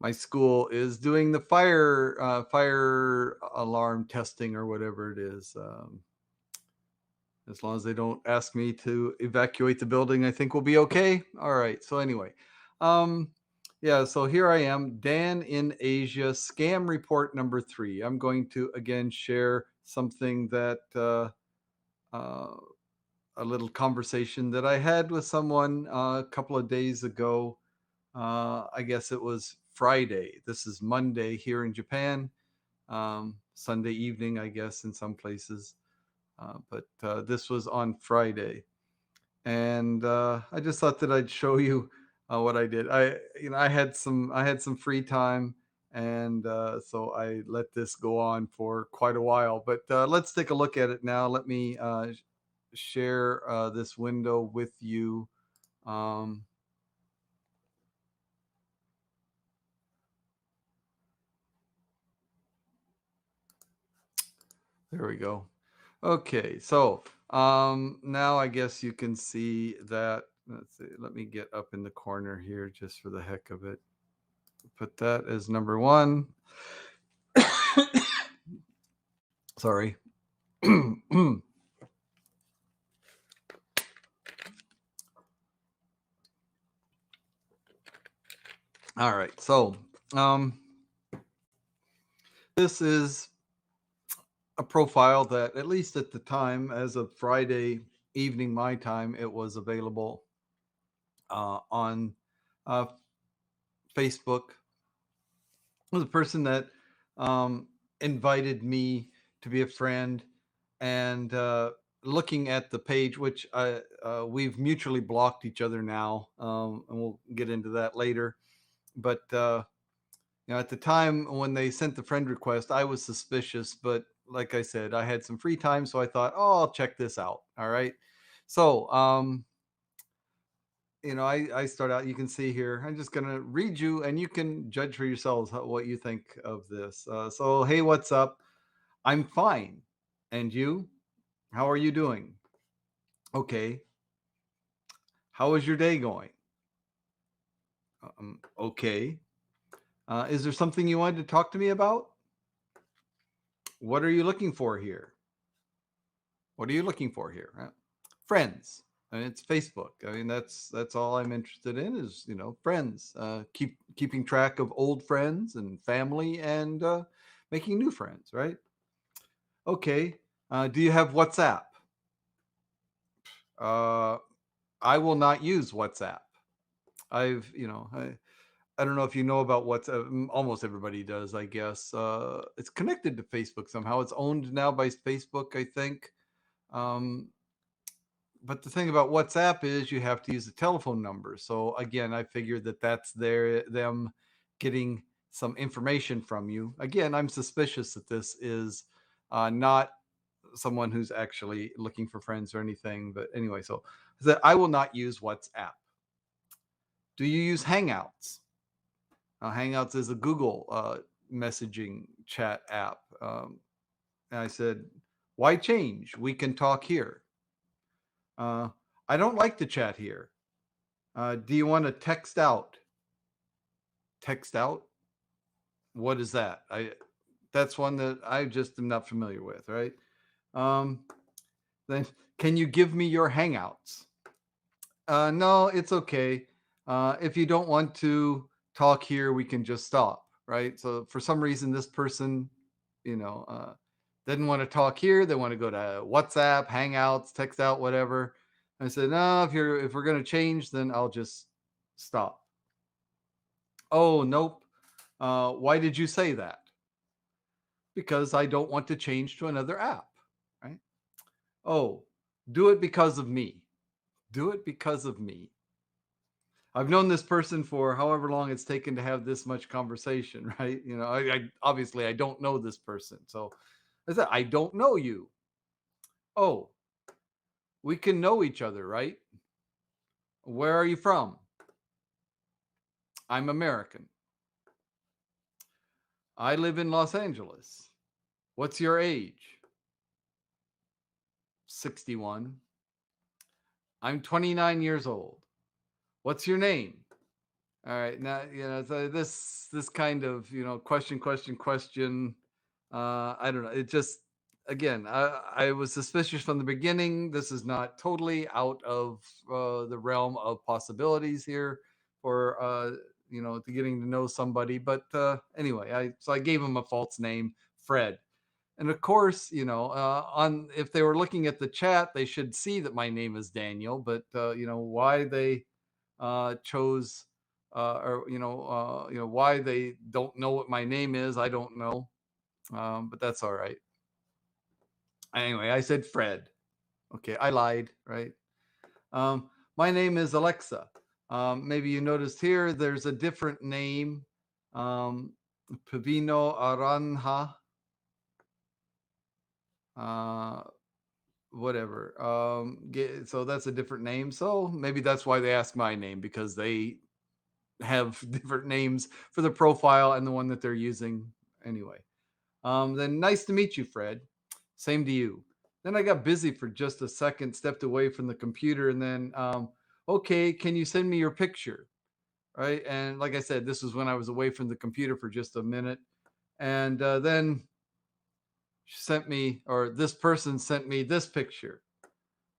my school is doing the fire alarm testing or whatever it is. As long as they don't ask me to evacuate the building, I think we'll be okay. All right. So anyway, um, yeah. So here I am, Dan in Asia, scam report number 3. I'm going to again share something that uh, a little conversation that I had with someone a couple of days ago. I guess it was Friday. This is Monday here in Japan. Sunday evening, I guess, in some places. But this was on Friday, and I just thought that I'd show you what I did. I had some free time, and so I let this go on for quite a while. But let's take a look at it now. Let me share this window with you. Um, there we go. Okay, so now I guess you can see that. Let's see. Let me get up in the corner here just for the heck of it. Put that as number one. Sorry. All right. So um, this is a profile that, at least at the time, as of Friday evening my time, it was available on uh, Facebook. It was a person that invited me to be a friend, and looking at the page, which we've mutually blocked each other now, and we'll get into that later. But at the time when they sent the friend request, I was suspicious, but like I said, I had some free time, so I thought, oh, I'll check this out. All right. So, I start out, you can see here, I'm just going to read you and you can judge for yourselves what you think of this. So, hey, what's up? I'm fine. And you? How are you doing? Okay. How is your day going? Okay. Is there something you wanted to talk to me about? What are you looking for here? What are you looking for here? Friends. I mean, it's Facebook. I mean, that's all I'm interested in is friends. Keeping track of old friends and family, and making new friends. Right? Okay. Do you have WhatsApp? Uh, I will not use WhatsApp. I don't know if you know about WhatsApp. Almost everybody does, I guess. It's connected to Facebook somehow. It's owned now by Facebook, I think. Um, but the thing about WhatsApp is you have to use a telephone number. So again, I figured that that's them getting some information from you. Again, I'm suspicious that this is not someone who's actually looking for friends or anything. But anyway, so that I will not use WhatsApp. Do you use Hangouts? Hangouts is a Google messaging chat app. And I said, why change? We can talk here. Uh, I don't like to chat here. Do you want to text out? Text out? What is that? That's one that I just am not familiar with, right? Um, then can you give me your Hangouts? No, it's okay. If you don't want to talk here, we can just stop, right? So for some reason, this person, you know, uh, didn't want to talk here. They want to go to WhatsApp, Hangouts, text out, whatever. I said, no, if we're gonna change, then I'll just stop. Oh, nope. Why did you say that? Because I don't want to change to another app, right? Oh, do it because of me. Do it because of me. I've known this person for however long it's taken to have this much conversation, right? I obviously I don't know this person. So I said, I don't know you. Oh, we can know each other, right? Where are you from? I'm American. I live in Los Angeles. What's your age? 61. I'm 29 years old. What's your name? All right, now so this kind of question. I don't know. It just again, I was suspicious from the beginning. This is not totally out of the realm of possibilities here for to getting to know somebody. But anyway, I gave him a false name, Fred. And of course, on if they were looking at the chat, they should see that my name is Daniel. But why they chose or why they don't know what my name is, I don't know. But that's all right. Anyway, I said Fred. Okay, I lied, right? My name is Alexa. Maybe you noticed here there's a different name. Um, Pavino Aranja. Uh, Whatever. So that's a different name. So maybe that's why they ask my name, because they have different names for the profile and the one that they're using anyway. Then nice to meet you, Fred. Same to you. Then I got busy for just a second, stepped away from the computer, and then, okay, can you send me your picture? Right. And like I said, this was when I was away from the computer for just a minute. And then she sent me, or this person sent me this picture,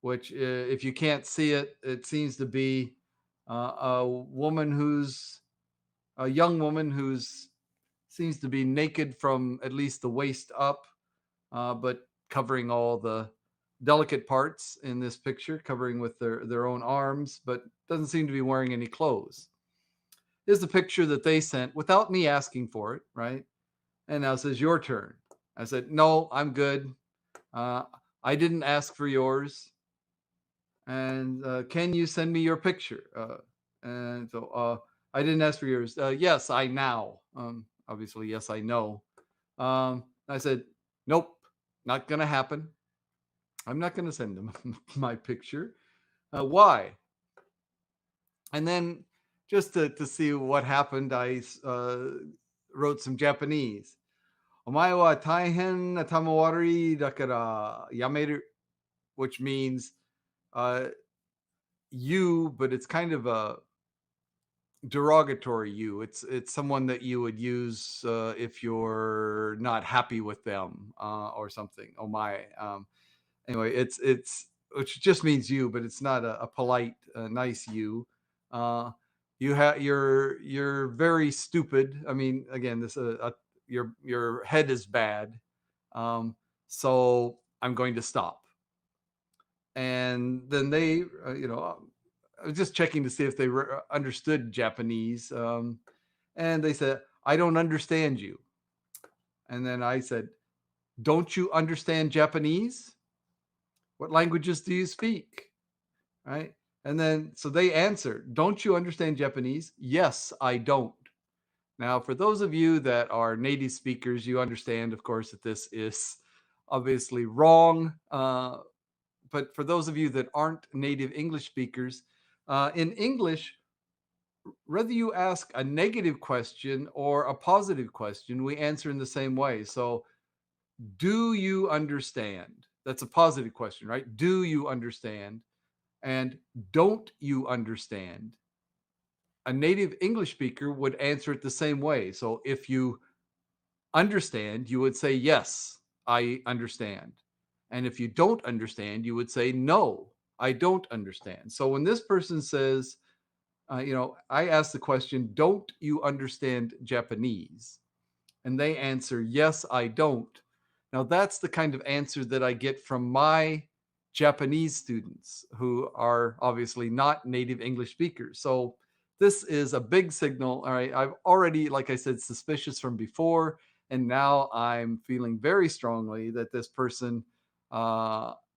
which, if you can't see it, it seems to be a young woman who's seems to be naked from at least the waist up, but covering all the delicate parts in this picture, covering with their own arms, but doesn't seem to be wearing any clothes. Here's the picture that they sent without me asking for it, right? And now it says your turn. I said, no, I'm good. Uh, I didn't ask for yours. And can you send me your picture? And so I didn't ask for yours. Yes, I now. Obviously, yes, I know. I said, nope, not going to happen. I'm not going to send them my picture. Why? And then just to see what happened, I wrote some Japanese. Omae wa taihen na tamawari dakara yameru, which means uh, you, but it's kind of a derogatory you. It's someone that you would use if you're not happy with them or something. Oh my. Anyway, it's which just means you, but it's not a polite, nice you. Uh, you're very stupid. I mean, again, your head is bad. Um, so I'm going to stop. And then they, I was just checking to see if they understood Japanese. And they said, I don't understand you. And then I said, don't you understand Japanese? What languages do you speak? Right. And then, so they answered, don't you understand Japanese? Yes, I don't. Now, for those of you that are native speakers, you understand, of course, that this is obviously wrong. But for those of you that aren't native English speakers, in English, whether you ask a negative question or a positive question, we answer in the same way. So, do you understand? That's a positive question, right? Do you understand? And don't you understand? A native English speaker would answer it the same way. So, if you understand, you would say, yes, I understand. And if you don't understand, you would say, no, I don't understand. So, when this person says, I ask the question, don't you understand Japanese? And they answer, yes, I don't. Now, that's the kind of answer that I get from my Japanese students who are obviously not native English speakers. So, this is a big signal. All right. I've already, like I said, suspicious from before. And now I'm feeling very strongly that this person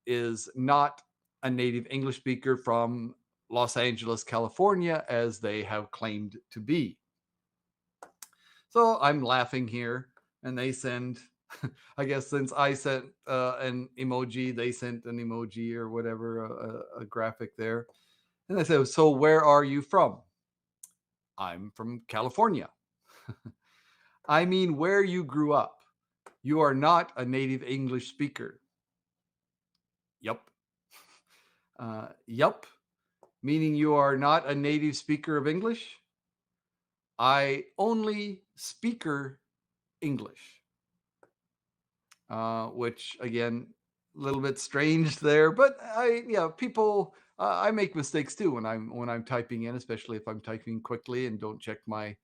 is not a native English speaker from Los Angeles, California, as they have claimed to be. So I'm laughing here, and they send, I guess since I sent an emoji, they sent an emoji or whatever, a graphic there. And I said, so where are you from? I'm from California. I mean, where you grew up. You are not a native English speaker. Yup. Yup. Meaning you are not a native speaker of English? I only speaker English, which again, a little bit strange there, but yeah, people, I make mistakes too when I'm typing in, especially if I'm typing quickly and don't check my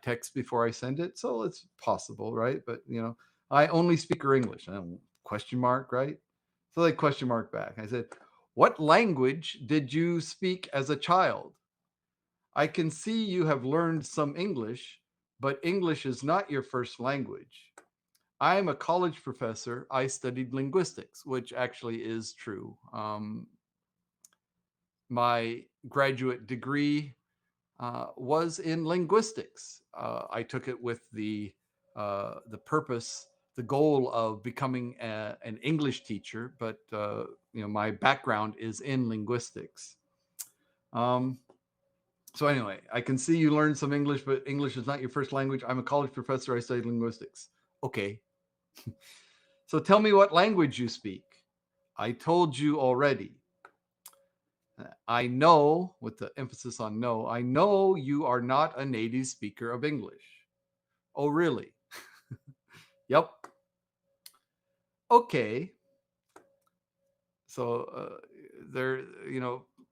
text before I send it. So it's possible, right? But I only speaker English. Question mark, right? So they question mark back. I said, "What language did you speak as a child? I can see you have learned some English, but English is not your first language. I'm a college professor. I studied linguistics," which actually is true. My graduate degree was in linguistics. I took it with the purpose, the goal of becoming an English teacher, but my background is in linguistics. Um, so anyway, I can see you learned some English, but English is not your first language. I'm a college professor. I studied linguistics. Okay. So tell me what language you speak. I told you already. I know, with the emphasis on no, I know you are not a native speaker of English. Oh, really? Yep. Okay. So they're,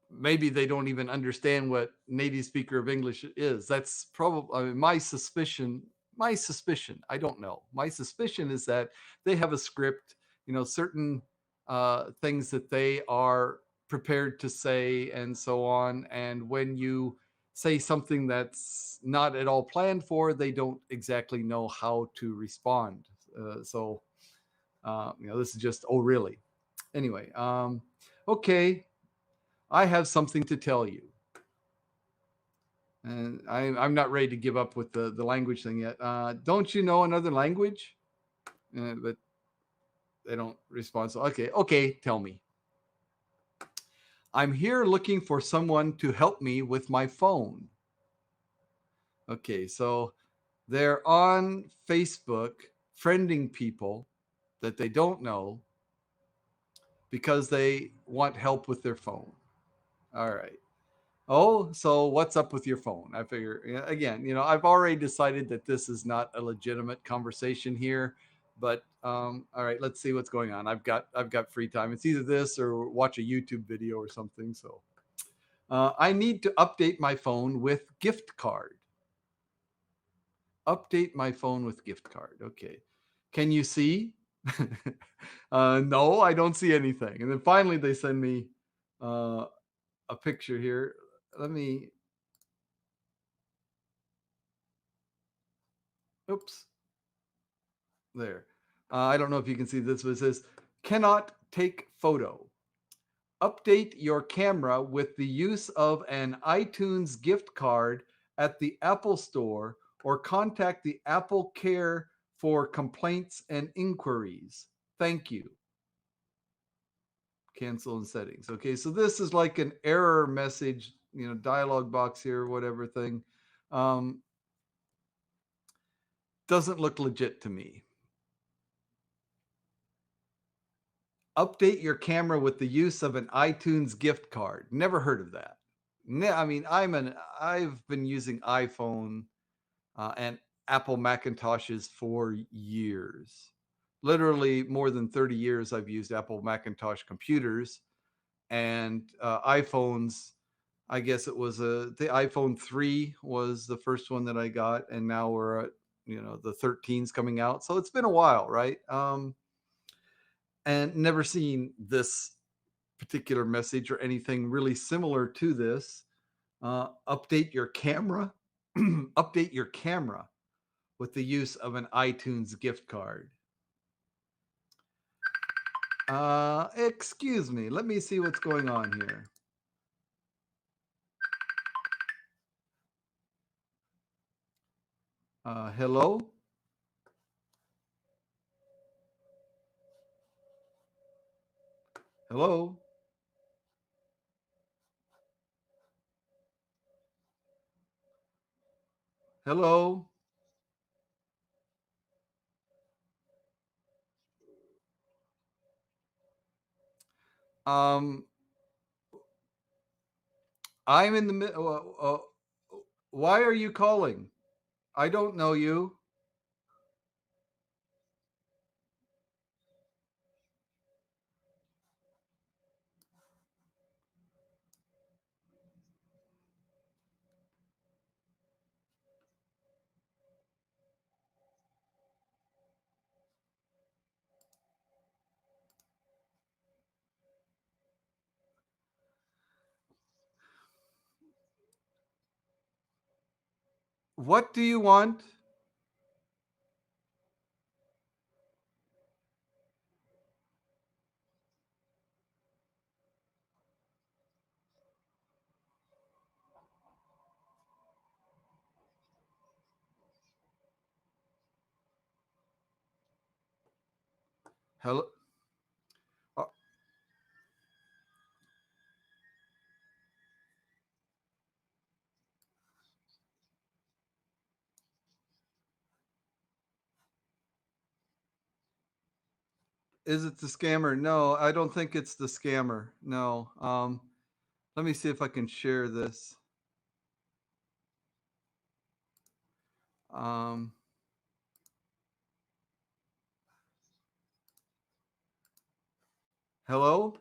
maybe they don't even understand what native speaker of English is. That's probably, I mean, my suspicion. My suspicion, I don't know. My suspicion is that they have a script, certain things that they are prepared to say and so on. And when you say something that's not at all planned for, they don't exactly know how to respond. This is just, oh, really? Anyway, okay, I have something to tell you. And I'm not ready to give up with the language thing yet. Don't you know another language? But they don't respond. So, okay, tell me. I'm here looking for someone to help me with my phone. Okay, so they're on Facebook friending people that they don't know because they want help with their phone. All right. Oh, so what's up with your phone? I figure, again, I've already decided that this is not a legitimate conversation here, but all right, let's see what's going on. I've got free time. It's either this or watch a YouTube video or something. So I need to update my phone with gift card. Update my phone with gift card. Okay. Can you see? No, I don't see anything. And then finally, they send me uh, a picture here. Let me, oops, there. I don't know if you can see this, but it says, cannot take photo. Update your camera with the use of an iTunes gift card at the Apple Store or contact the Apple Care for complaints and inquiries. Thank you. Cancel in settings. Okay, so this is like an error message, dialog box here, whatever thing. Um, doesn't look legit to me. Update your camera with the use of an iTunes gift card. Never heard of that. I mean, I've been using iPhone and Apple Macintoshes for years. Literally more than 30 years I've used Apple Macintosh computers and iPhones. I guess it was the iPhone 3 was the first one that I got, and now we're at the 13's coming out. So it's been a while, right? And never seen this particular message or anything really similar to this. Update your camera. Update your camera with the use of an iTunes gift card. Excuse me. Let me see what's going on here. Hello? Hello? Hello? Um, I'm in the middle. Why are you calling? I don't know you. What do you want? Hello. uh, Is it the scammer? No, I don't think it's the scammer. No. Let me see if I can share this. Um, Hello.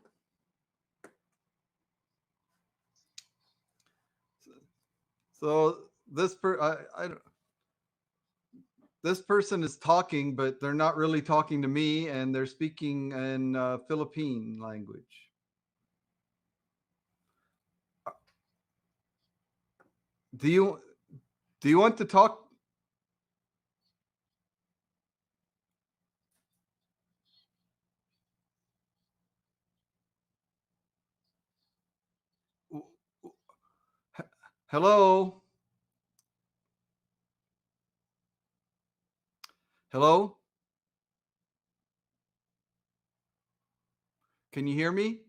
So this person is talking, but they're not really talking to me, and they're speaking in Philippine language. Do you do you want to talk? Hello, hello. Can you hear me?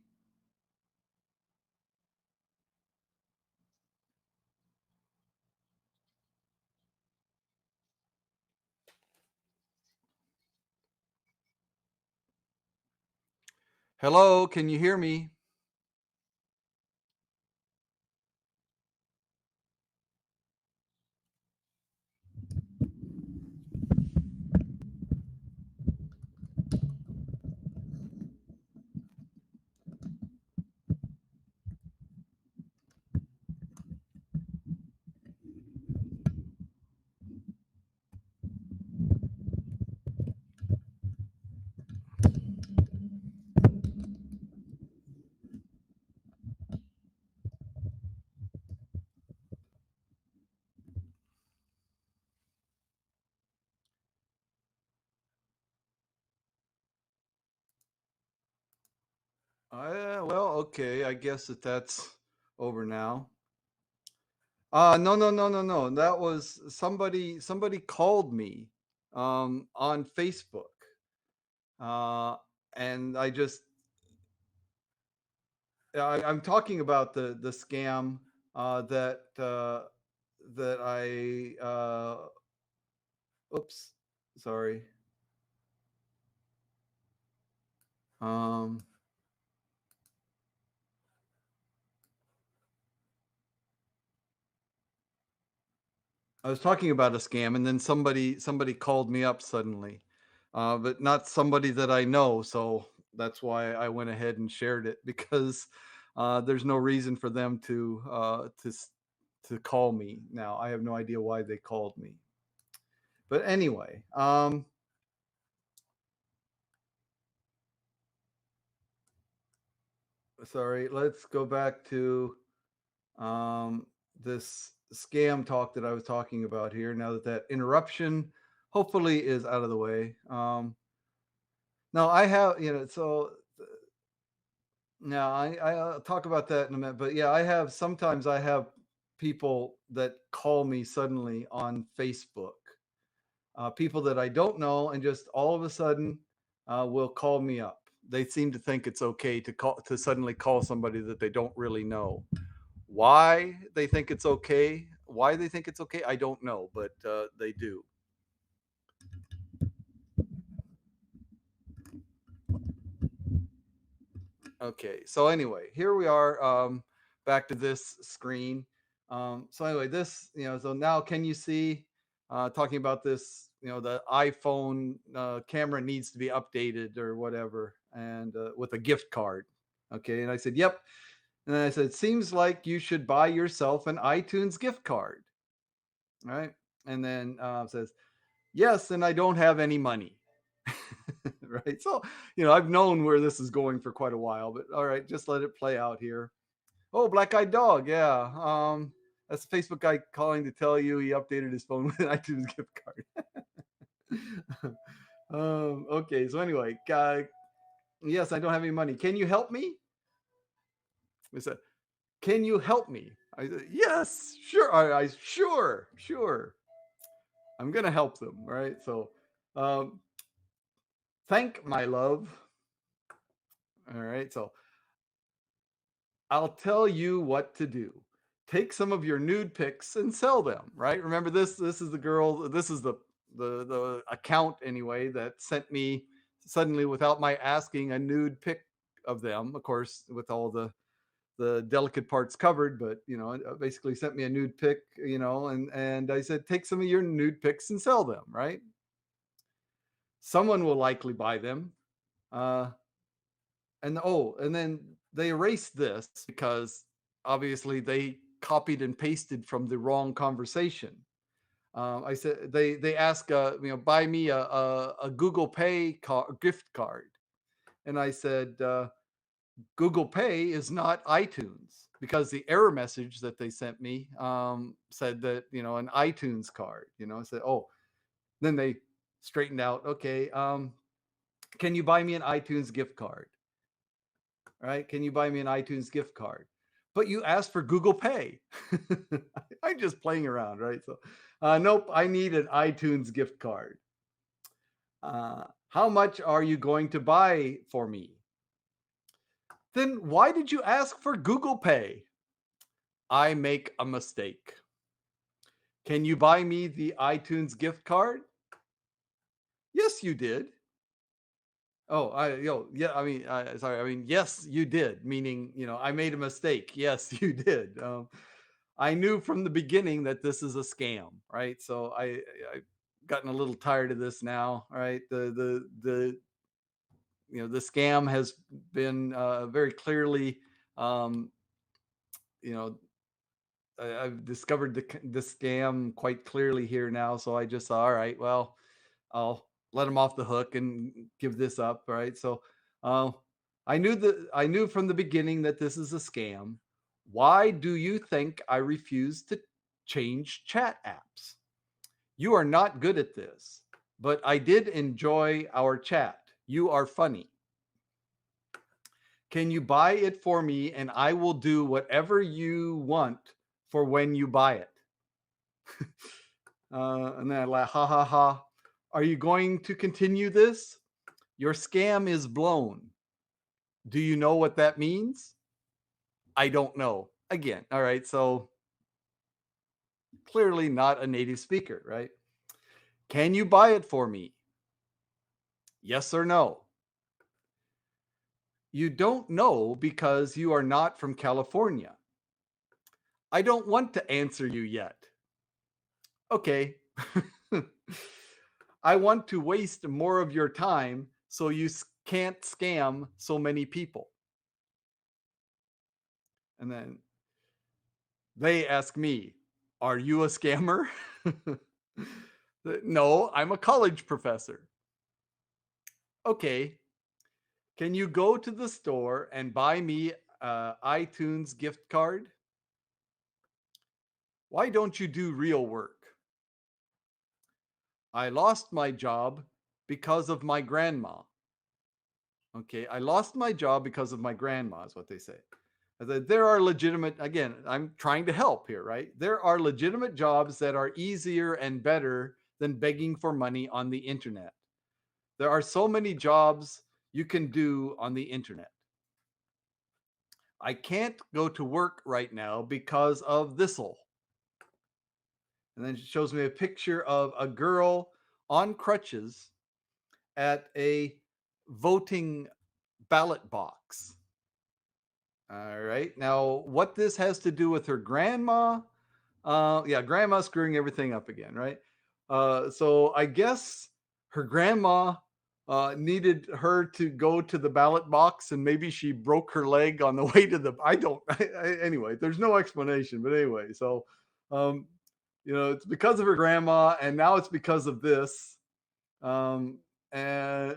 Hello, can you hear me? Well, okay. I guess that's over now. No, no, no, no, no. That was somebody. Somebody called me on Facebook, uh, and I'm talking about the scam that I oops, sorry. Um, I was talking about a scam, and then somebody called me up suddenly, but not somebody that I know. So that's why I went ahead and shared it because there's no reason for them to call me now. I have no idea why they called me. But anyway, sorry. Let's go back to um, this scam talk that I was talking about here. Now that that interruption hopefully is out of the way. Now I have, so now I'll talk about that in a minute. But yeah, sometimes I have people that call me suddenly on Facebook, people that I don't know, and just all of a sudden will call me up. They seem to think it's okay to suddenly call somebody that they don't really know. Why they think it's okay, I don't know, but they do. Okay, so anyway, here we are, back to this screen. So anyway, so now can you see? talking about this. The iPhone camera needs to be updated or whatever, and with a gift card. Okay, and I said, "Yep." And then I said, "Seems like you should buy yourself an iTunes gift card, right?" And then says, "Yes, and I don't have any money." Right. So, I've known where this is going for quite a while, but all right, just let it play out here. Oh, Black Eyed Dog. Yeah. That's the Facebook guy calling to tell you he updated his phone with an iTunes gift card. Okay. So anyway, yes, I don't have any money. Can you help me? I said, can you help me? I said, yes, sure. Sure. I'm gonna help them. Right. So, um, thank my love. All right. So I'll tell you what to do. Take some of your nude pics and sell them, right? Remember this? This is the girl. This is the account anyway that sent me suddenly without my asking a nude pic of them. Of course, with all the delicate parts covered, but it basically sent me a nude pic, and I said, take some of your nude pics and sell them, right? Someone will likely buy them. Uh, and then they erased this because obviously they copied and pasted from the wrong conversation. I said they ask buy me a Google Pay gift card, and I said Google Pay is not iTunes because the error message that they sent me said that an iTunes card. I said, oh, then they straightened out. Okay, can you buy me an iTunes gift card? Right? Can you buy me an iTunes gift card? But you asked for Google Pay. I'm just playing around, right? So, nope, I need an iTunes gift card. How much are you going to buy for me? Then why did you ask for Google Pay? I make a mistake. Can you buy me the iTunes gift card? Yes, you did. Oh, yeah. I mean, sorry. I mean, yes, you did. Meaning, I made a mistake. Yes, you did. I knew from the beginning that this is a scam, right? So I've gotten a little tired of this now, right? The scam has been very clearly, um, you know, I've discovered the scam quite clearly here now. So I just all right, well, I'll let him off the hook and give this up, right? So, uh, I knew from the beginning that this is a scam. Why do you think I refuse to change chat apps? You are not good at this, but I did enjoy our chat. You are funny. Can you buy it for me and I will do whatever you want for when you buy it? And then I laugh, ha ha ha. Are you going to continue this? Your scam is blown. Do you know what that means? I don't know. Again, all right. So clearly not a native speaker, right? Can you buy it for me? Yes or no? You don't know because you are not from California. I don't want to answer you yet. Okay. I want to waste more of your time so you can't scam so many people. And then they ask me, are you a scammer? No, I'm a college professor. Okay. Can you go to the store and buy me a iTunes gift card? Why don't you do real work? I lost my job because of my grandma. Okay, I lost my job because of my grandma, is what they say. There are legitimate, again, I'm trying to help here, right? There are legitimate jobs that are easier and better than begging for money on the internet. There are so many jobs you can do on the internet. I can't go to work right now because of this'll. And then it shows me a picture of a girl on crutches at a voting ballot box. All right. Now, what this has to do with her grandma? Yeah, grandma screwing everything up again, right? So I guess her grandma needed her to go to the ballot box, and maybe she broke her leg on the way to the. I don't. Anyway, there's no explanation, but anyway, so um, it's because of her grandma, and now it's because of this. Um, and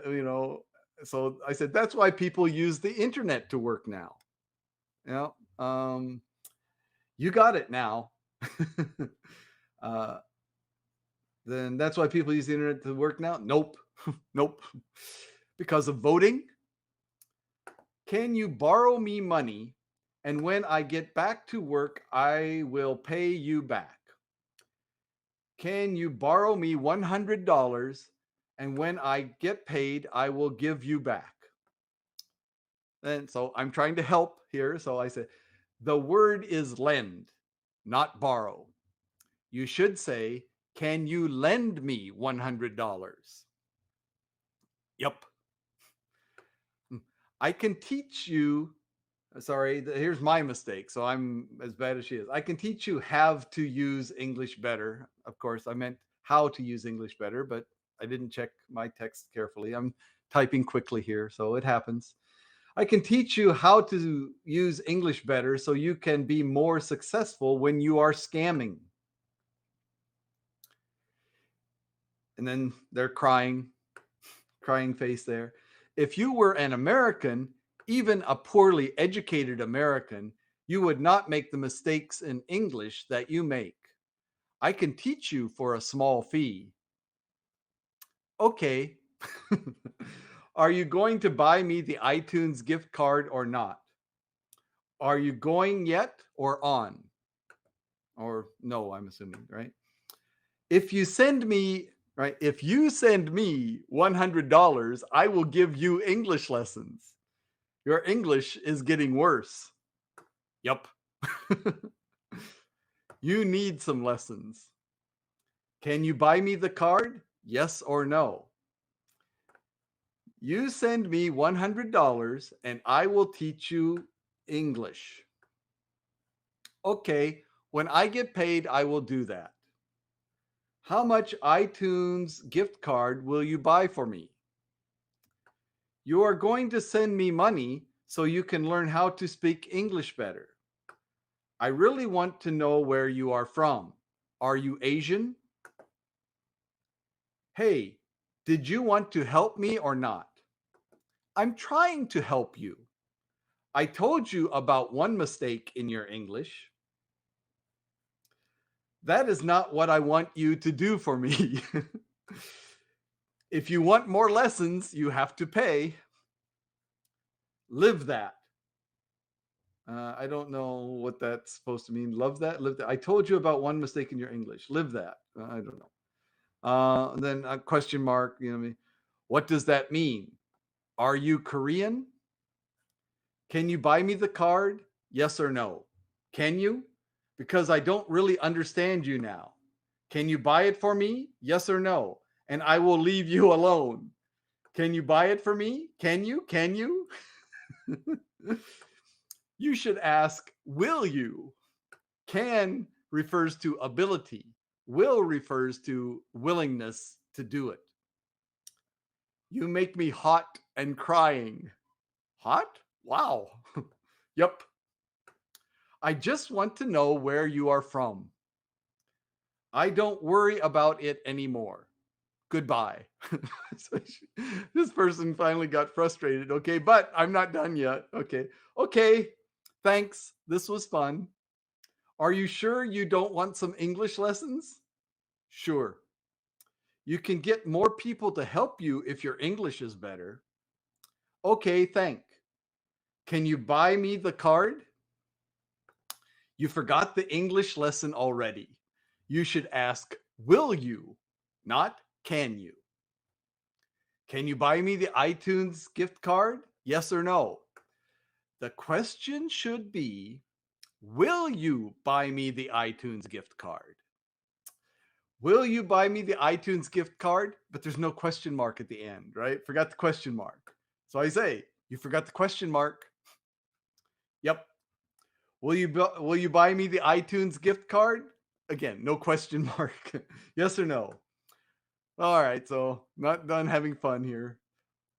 so I said that's why people use the internet to work now. Yeah, you got it now. uh, then that's why people use the internet to work now? Nope. Nope. Because of voting? Can you borrow me money and when I get back to work, I will pay you back? Can you borrow me $100 and when I get paid, I will give you back? And so I'm trying to help here. So I said, the word is lend, not borrow. You should say, can you lend me $100? Yep. I can teach you. Sorry, here's my mistake. So I'm as bad as she is. I can teach you have to use English better. Of course, I meant how to use English better, but I didn't check my text carefully. I'm typing quickly here, so it happens. I can teach you how to use English better so you can be more successful when you are scamming. And then they're crying face there. If you were an American, even a poorly educated American, you would not make the mistakes in English that you make. I can teach you for a small fee. Okay. Are you going to buy me the iTunes gift card or not? Are you going yet or on? Or no, I'm assuming, right? If you send me, right, if you send me $100, I will give you English lessons. Your English is getting worse. Yep. You need some lessons. Can you buy me the card? Yes or no? You send me $100 and I will teach you English. Okay, when I get paid, I will do that. How much iTunes gift card will you buy for me? You are going to send me money so you can learn how to speak English better. I really want to know where you are from. Are you Asian? Hey, did you want to help me or not? I'm trying to help you. I told you about one mistake in your English. That is not what I want you to do for me. If you want more lessons, you have to pay. Live that. I don't know what that's supposed to mean. Love that. Live that. I told you about one mistake in your English. Live that. I don't know. Then a question mark. What does that mean? Are you Korean? Can you buy me the card? Yes or no? Can you? Because I don't really understand you now. Can you buy it for me? Yes or no? And I will leave you alone. Can you buy it for me? Can you? Can you? You should ask, will you? Can refers to ability. Will refers to willingness to do it. You make me hot and crying. Hot? Wow. Yep. I just want to know where you are from. I don't worry about it anymore. Goodbye. This person finally got frustrated. Okay, but I'm not done yet. Okay. Okay. Thanks. This was fun. Are you sure you don't want some English lessons? Sure. You can get more people to help you if your English is better. Okay, thank. Can you buy me the card? You forgot the English lesson already. You should ask, will you? Not can you. Can you buy me the iTunes gift card? Yes or no? The question should be, will you buy me the iTunes gift card? Will you buy me the iTunes gift card? But there's no question mark at the end, right? Forgot the question mark. So I say, you forgot the question mark. Yep. Will you buy me the iTunes gift card? Again, no question mark. Yes or no? All right, so not done having fun here.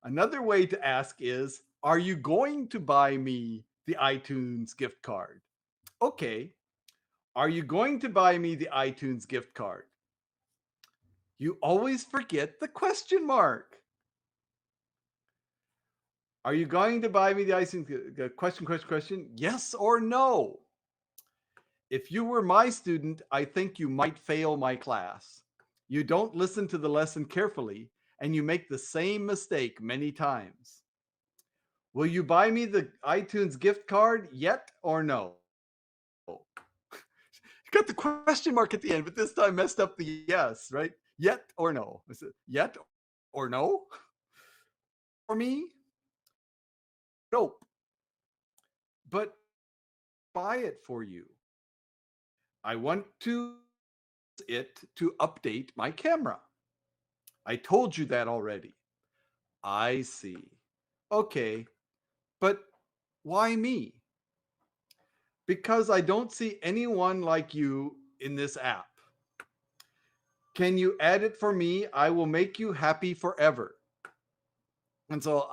Another way to ask is, are you going to buy me the iTunes gift card? Okay. Are you going to buy me the iTunes gift card? You always forget the question mark. Are you going to buy me the question? Yes or no? If you were my student, I think you might fail my class. You don't listen to the lesson carefully, and you make the same mistake many times. Will you buy me the iTunes gift card yet or no? Got the question mark at the end, but this time messed up the yes, right? Yet or no? Is it yet or no? For me, nope. But buy it for you. I want to it to update my camera. I told you that already. I see. Okay, but why me? Because I don't see anyone like you in this app. Can you add it for me? I will make you happy forever. And so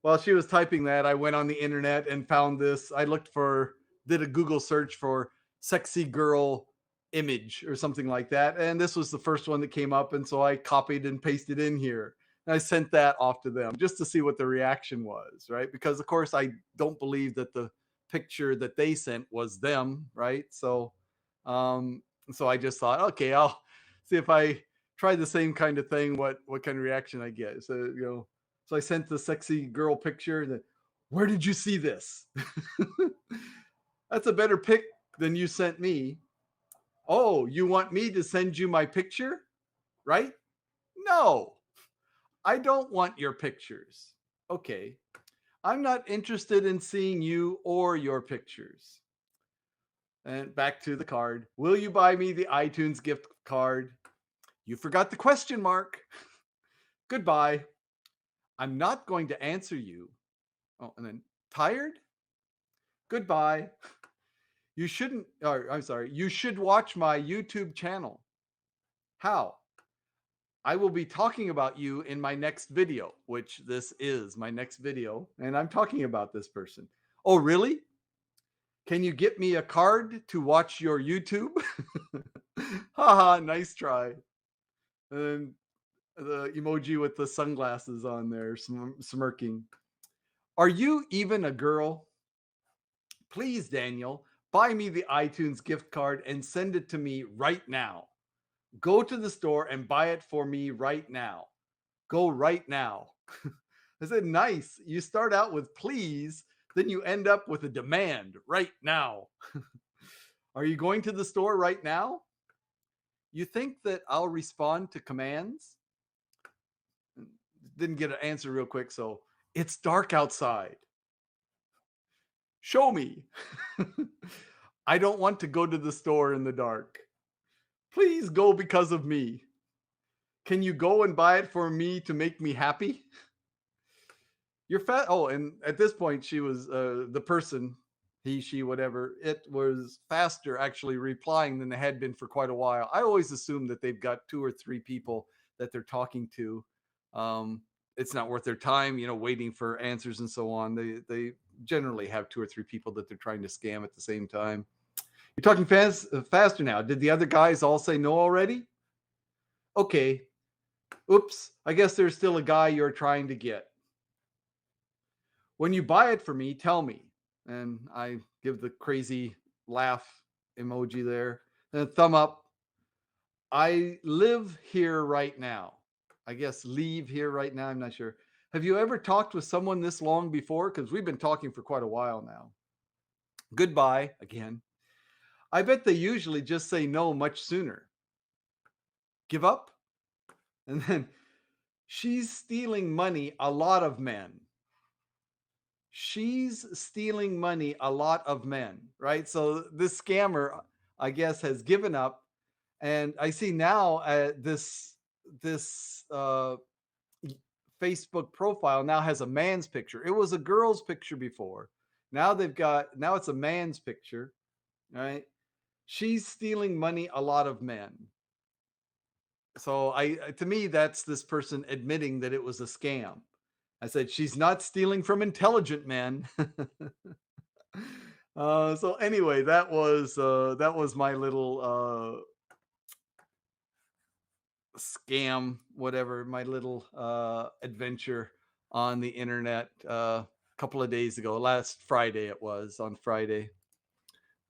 while she was typing that, I went on the internet and found this. Did a Google search for sexy girl image or something like that. And this was the first one that came up. And so I copied and pasted in here. And I sent that off to them just to see what the reaction was, right? Because, of course, I don't believe that the picture that they sent was them, right? Um, so I just thought, okay, I'll see if I try the same kind of thing, what kind of reaction I get. So I sent the sexy girl picture. Where did you see this? That's a better pic than you sent me. Oh, you want me to send you my picture? Right? No, I don't want your pictures. Okay. I'm not interested in seeing you or your pictures. And back to the card. Will you buy me the iTunes gift card? You forgot the question mark. Goodbye. I'm not going to answer you. Oh, and then tired? Goodbye. You shouldn't, or I'm sorry, you should watch my YouTube channel. How? I will be talking about you in my next video, which this is my next video, and I'm talking about this person. Oh, really? Can you get me a card to watch your YouTube? Haha, nice try. And the emoji with the sunglasses on there, smirking. Are you even a girl? Please, Daniel, buy me the iTunes gift card and send it to me right now. Go to the store and buy it for me right now. Go right now. I said, nice. You start out with please, then you end up with a demand right now. Are you going to the store right now? You think that I'll respond to commands? Didn't get an answer real quick. So it's dark outside. Show me. I don't want to go to the store in the dark. Please go because of me. Can you go and buy it for me to make me happy? You're fat. Oh, and at this point, she was the person, he, she, whatever. It was faster actually replying than they had been for quite a while. I always assume that they've got two or three people that they're talking to. Um, it's not worth their time, waiting for answers and so on. They generally have two or three people that they're trying to scam at the same time. You're talking faster now. Did the other guys all say no already? Okay. Oops. I guess there's still a guy you're trying to get. When you buy it for me, tell me. And I give the crazy laugh emoji there. And a thumb up. I live here right now. I guess leave here right now. I'm not sure. Have you ever talked with someone this long before? Because we've been talking for quite a while now. Goodbye again. I bet they usually just say no much sooner. Give up? And then she's stealing money a lot of men. She's stealing money a lot of men, right? So this scammer, I guess, has given up. And I see now this Facebook profile now has a man's picture. It was a girl's picture before. Now it's a man's picture, right? She's stealing money a lot of men. So to me, that's this person admitting that it was a scam. I said, she's not stealing from intelligent men. So anyway, that was my little scam, whatever, my little adventure on the internet a couple of days ago. Last Friday it was, on Friday.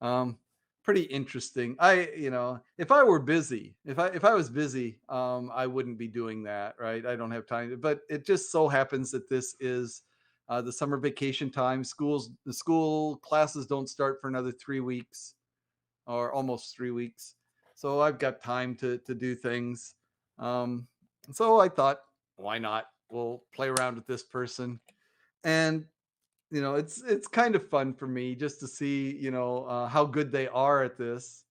Um, Pretty interesting. If I were busy, if I was busy, I wouldn't be doing that, right? I don't have time. But it just so happens that this is the summer vacation time. The school classes don't start for another 3 weeks, or almost 3 weeks. So I've got time to do things. Um, so I thought, why not? We'll play around with this person, and it's kind of fun for me just to see how good they are at this.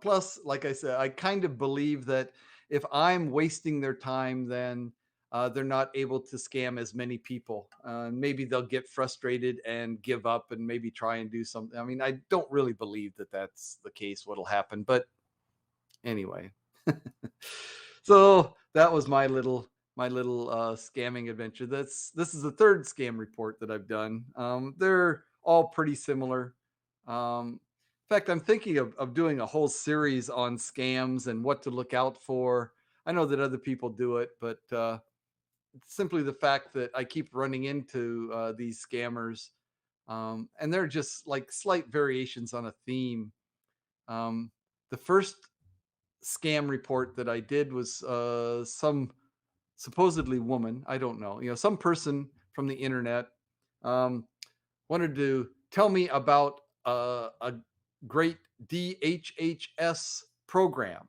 Plus, like I said, I kind of believe that if I'm wasting their time, then they're not able to scam as many people. Maybe they'll get frustrated and give up and maybe try and do something. I mean, I don't really believe that that's the case, what'll happen. But anyway, so that was my little scamming adventure. This is the third scam report that I've done. They're all pretty similar. In fact, I'm thinking of doing a whole series on scams and what to look out for. I know that other people do it, but simply the fact that I keep running into these scammers, and they're just like slight variations on a theme. Um, the first scam report that I did was some supposedly woman, I don't know, some person from the internet um, wanted to tell me about a great DHHS program,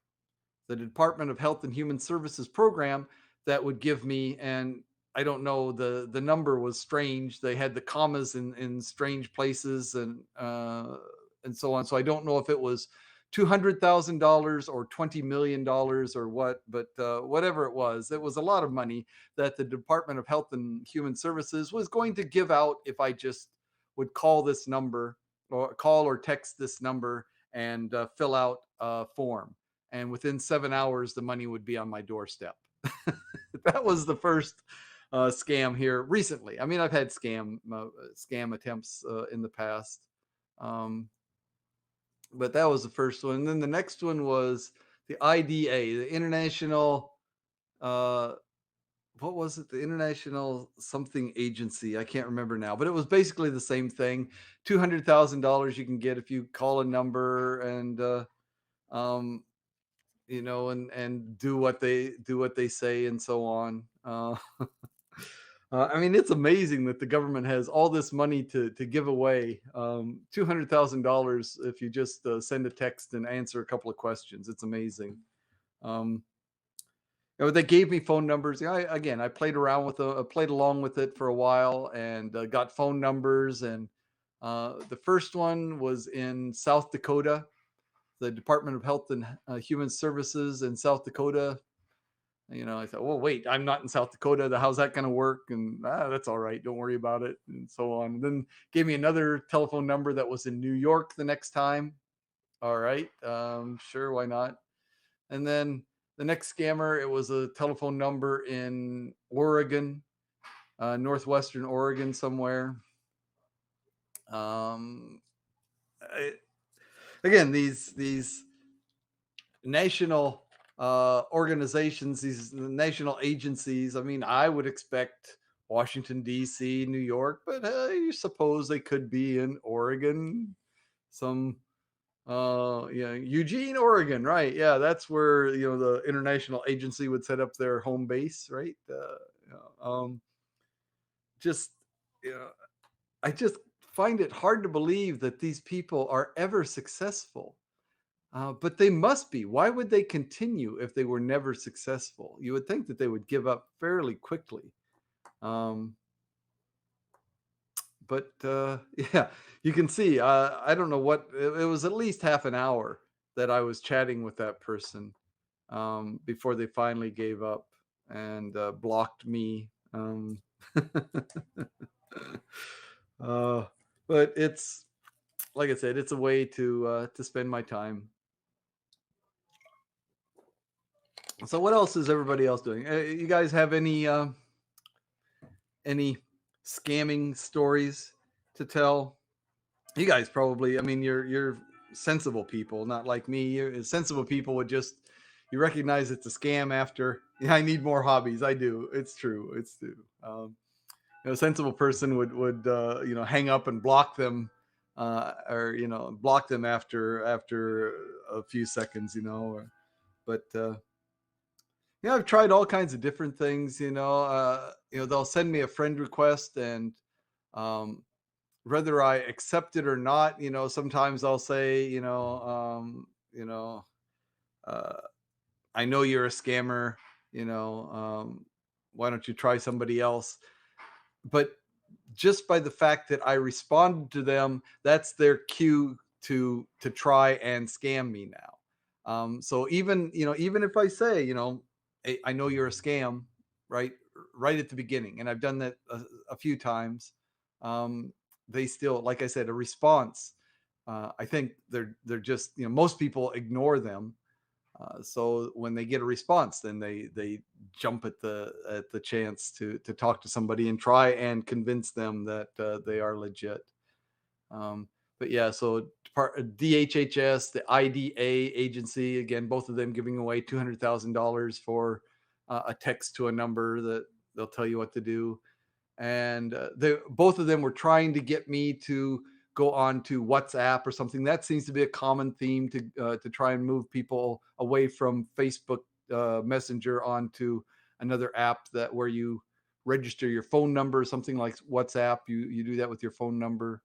the Department of Health and Human Services program that would give me, and I don't know, the number was strange. They had the commas in strange places, and so on. So I don't know if it was $200,000 or $20 million or what, but whatever it was a lot of money that the Department of Health and Human Services was going to give out if I just would call this number, or call or text this number, and fill out a form, and within 7 hours the money would be on my doorstep. That was the first scam here recently. I mean, I've had scam attempts in the past, um, but that was the first one. And then the next one was the IDA, the International. Uh, what was it? The International something agency. I can't remember now, but it was basically the same thing. $200,000 you can get if you call a number, and um, and do what they say, and so on. I mean, it's amazing that the government has all this money to give away. $200,000 if you just send a text and answer a couple of questions. It's amazing. Um, they gave me phone numbers. Yeah, I played around with played along with it for a while, and got phone numbers. And the first one was in South Dakota, the Department of Health and Human Services in South Dakota. I thought, well, wait, I'm not in South Dakota. How's that going to work? And that's all right. Don't worry about it. And so on. And then gave me another telephone number that was in New York the next time. All right. Sure. Why not? And then the next scammer, it was a telephone number in Oregon, Northwestern Oregon somewhere. Um, I, Again, these national organizations, these national agencies. I mean, I would expect Washington D.C., New York, but you suppose they could be in Oregon, some yeah, Eugene, Oregon, right? Yeah, that's where the international agency would set up their home base, right? Just you know, I just find it hard to believe that these people are ever successful. But they must be. Why would they continue if they were never successful? You would think that they would give up fairly quickly. Um, but yeah, you can see. I don't know what it was. At least half an hour that I was chatting with that person before they finally gave up and blocked me. uh, but it's like I said, it's a way to spend my time. So what else is everybody else doing? You guys have any scamming stories to tell? You guys probably, I mean, you're sensible people, not like me. Sensible people would just, you recognize it's a scam after. Yeah, I need more hobbies. I do. It's true. It's true. A sensible person would hang up and block them, or block them after a few seconds. But I've tried all kinds of different things. They'll send me a friend request, and um, whether I accept it or not, sometimes I'll say, uh, I know you're a scammer. Why don't you try somebody else? But just by the fact that I responded to them, that's their cue to try and scam me now. So even if I say, hey, I know you're a scam, right, right at the beginning, and I've done that a few times. Um, they still, like I said, a response. I think they're just, most people ignore them. So when they get a response, then they jump at the chance to talk to somebody and try and convince them that they are legit. Um, but yeah, so DHHS, the IDA agency, again, both of them giving away $200,000 for a text to a number that they'll tell you what to do. And both of them were trying to get me to go on to WhatsApp or something. That seems to be a common theme to try and move people away from Facebook Messenger onto another app that where you register your phone number, something like WhatsApp. You do that with your phone number.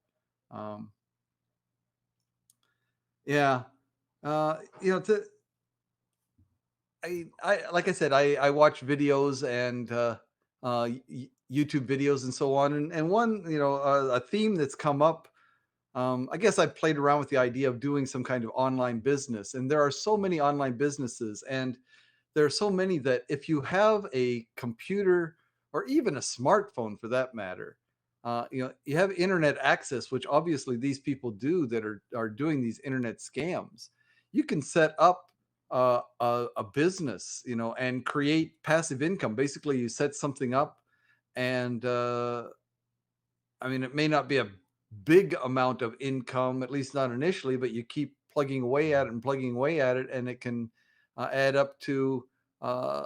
Um, yeah, to I like I said, I watch videos and YouTube videos and so on, and one a theme that's come up. I guess I've played around with the idea of doing some kind of online business, and there are so many online businesses, and there are so many that if you have a computer or even a smartphone for that matter, you have internet access, which obviously these people do that are doing these internet scams. You can set up a business, and create passive income. Basically, you set something up, and I mean, it may not be a big amount of income, at least not initially, but you keep plugging away at it and plugging away at it, and it can add up to uh,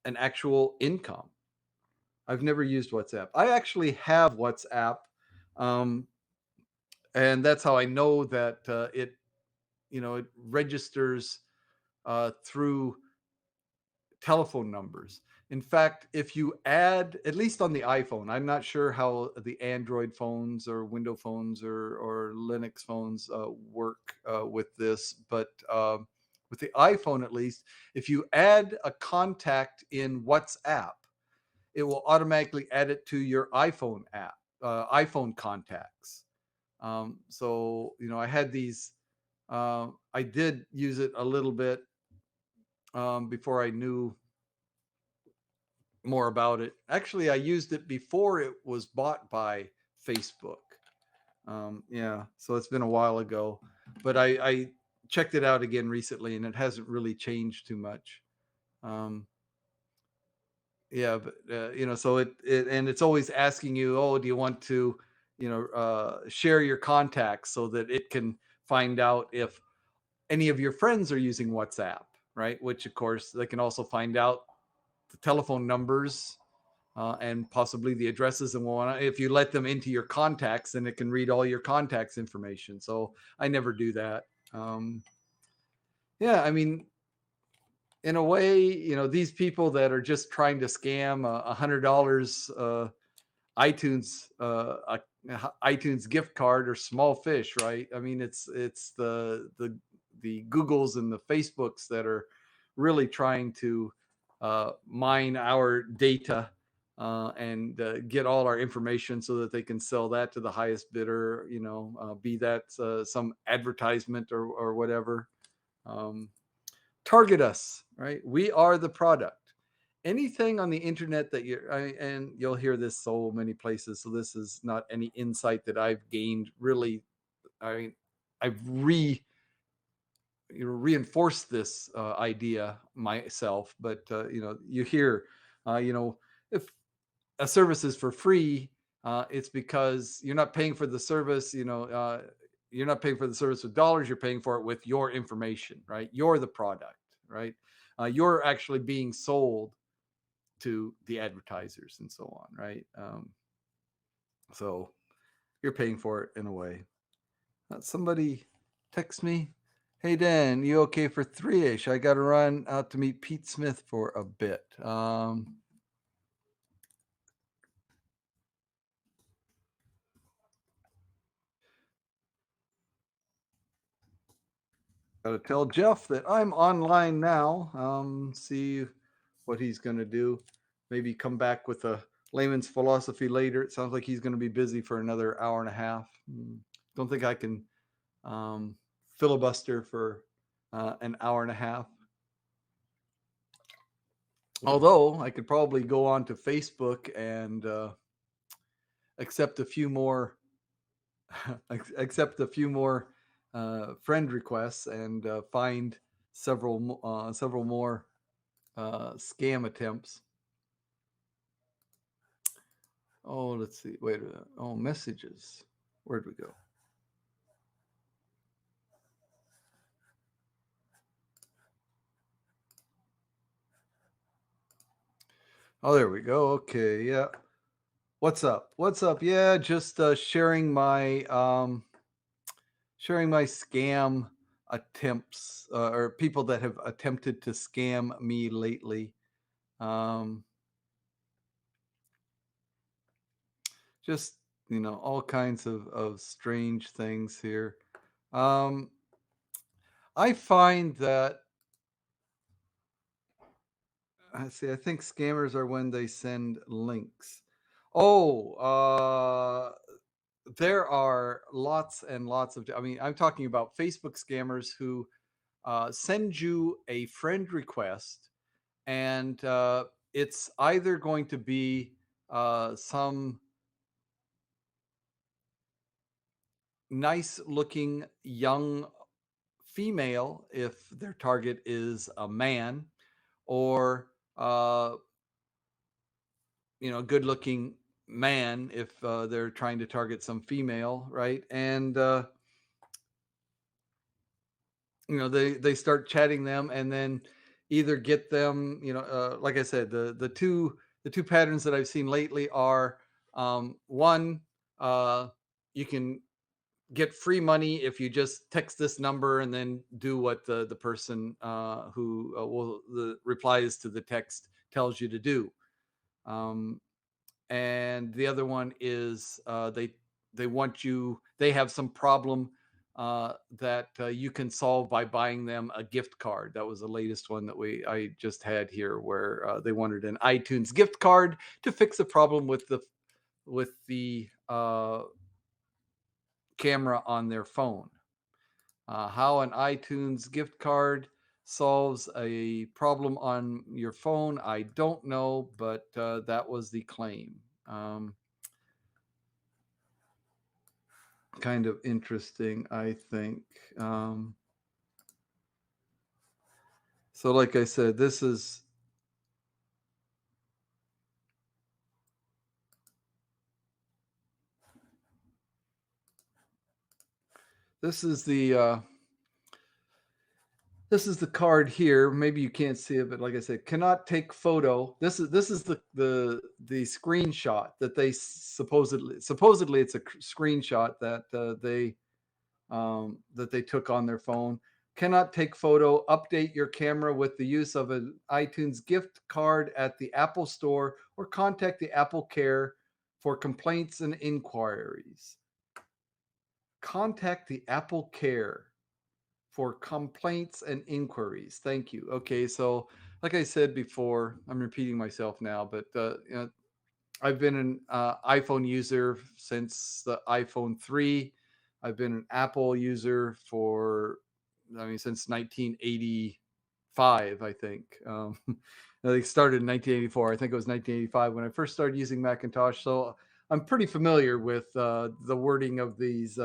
an actual income. I've never used WhatsApp. I actually have WhatsApp, um, and that's how I know that it registers through telephone numbers. In fact, if you add, at least on the iPhone, I'm not sure how the Android phones or Windows phones or Linux phones work with this, but with the iPhone at least, if you add a contact in WhatsApp, it will automatically add it to your iPhone app, iPhone contacts. So, I had these, I did use it a little bit before I knew more about it. Actually, I used it before it was bought by Facebook. Yeah, so it's been a while ago, but I checked it out again recently, and it hasn't really changed too much. Um, yeah, but so it and it's always asking you, oh, do you want to, share your contacts so that it can find out if any of your friends are using WhatsApp, right? Which of course they can also find out the telephone numbers and possibly the addresses and whatnot. If you let them into your contacts, then it can read all your contacts information. So I never do that. Yeah, I mean, in a way, these people that are just trying to scam $100 iTunes iTunes gift card or small fish, right? I mean, it's the Googles and the Facebooks that are really trying to mine our data and get all our information so that they can sell that to the highest bidder. Be that some advertisement or whatever. Um, Target us, right? We are the product. Anything on the internet that and you'll hear this so many places, so this is not any insight that I've gained really. I mean, I've reinforce this idea myself, but you hear, if a service is for free, it's because you're not paying for the service. You're not paying for the service with dollars. You're paying for it with your information, right? You're the product, right? You're actually being sold to the advertisers and so on, right? So you're paying for it in a way. Somebody text me, "Hey Dan, you okay for 3ish? I got to run out to meet Pete Smith for a bit." Gotta tell Jeff that I'm online now. See what he's gonna do. Maybe come back with a layman's philosophy later. It sounds like he's gonna be busy for another hour and a half. Don't think I can um, filibuster for an hour and a half. Although I could probably go on to Facebook and accept a few more accept a few more friend requests and find several more scam attempts. Oh, let's see. Wait a minute. Oh, messages. Where'd we go? Oh, there we go. Okay, yeah. What's up? What's up? Yeah, just sharing my scam attempts or people that have attempted to scam me lately. Um, just all kinds of strange things here. Um, I find that I see. I think scammers are when they send links. Oh, there are lots and lots of. I mean, I'm talking about Facebook scammers who send you a friend request, and it's either going to be some nice looking young female if their target is a man, or good looking man if they're trying to target some female, right? And they start chatting them, and then either get them, like I said, the two patterns that I've seen lately are, one, you can get free money if you just text this number and then do what the person who will the replies to the text tells you to do. um, and the other one is they have some problem that you can solve by buying them a gift card. That was the latest one that I just had here, where they wanted an iTunes gift card to fix a problem with the camera on their phone. How an iTunes gift card solves a problem on your phone, I don't know, but that was the claim. Um, Kind of interesting, I think. Um, so, like I said, this is the card here. Maybe you can't see it, but like I said, cannot take photo. This is the screenshot that they supposedly it's a screenshot that they took on their phone. Cannot take photo. Update your camera with the use of an iTunes gift card at the Apple Store, or contact the Apple Care for complaints and inquiries. Contact the Apple Care for complaints and inquiries. Thank you. Okay, so like I said before, I'm repeating myself now, but I've been an iPhone user since the iPhone 3. I've been an Apple user since 1985, I think. They started in 1984. I think it was 1985 when I first started using Macintosh. So I'm pretty familiar with the wording of these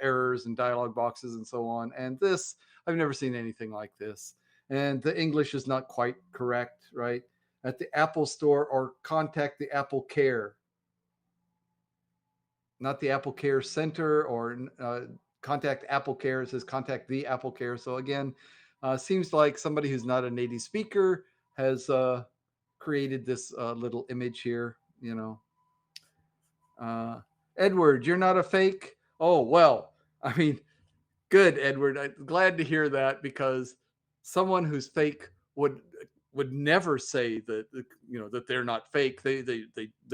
errors and dialog boxes and so on. And this, I've never seen anything like this. And the English is not quite correct, right? At the Apple Store, or contact the Apple Care, not the Apple Care Center, or contact Apple Care. It says contact the Apple Care. So again, seems like somebody who's not a native speaker has created this little image here. Uh, Edward, you're not a fake. Oh well, I mean, good, Edward. I'm glad to hear that, because someone who's fake would never say that, that they're not fake. They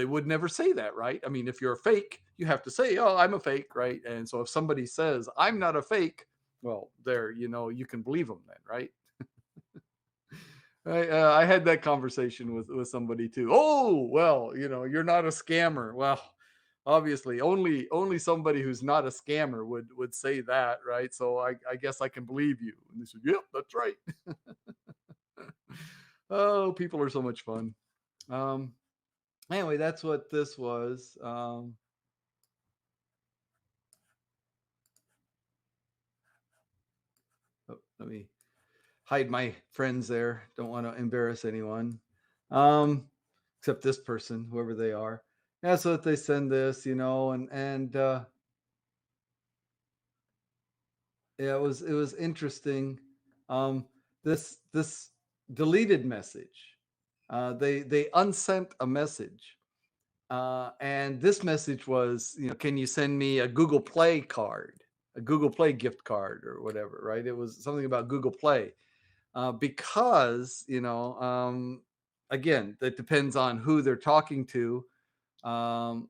would never say that, right? I mean, if you're a fake, you have to say, "Oh, I'm a fake," right? And so if somebody says, "I'm not a fake," well, there, you can believe them then, right? I had that conversation with somebody too. Oh, well, you're not a scammer. Well, obviously, only somebody who's not a scammer would say that, right? So I guess I can believe you. And they said, "Yep, that's right." Oh, people are so much fun. Um, anyway, that's what this was. Oh, let me hide my friends there. Don't want to embarrass anyone. Um, except this person, whoever they are. Yeah, so that they send this, and yeah, it was interesting. Um, this deleted message. They unsent a message, and this message was, can you send me a Google Play card, a Google Play gift card, or whatever, right? It was something about Google Play, because again, that depends on who they're talking to. I'm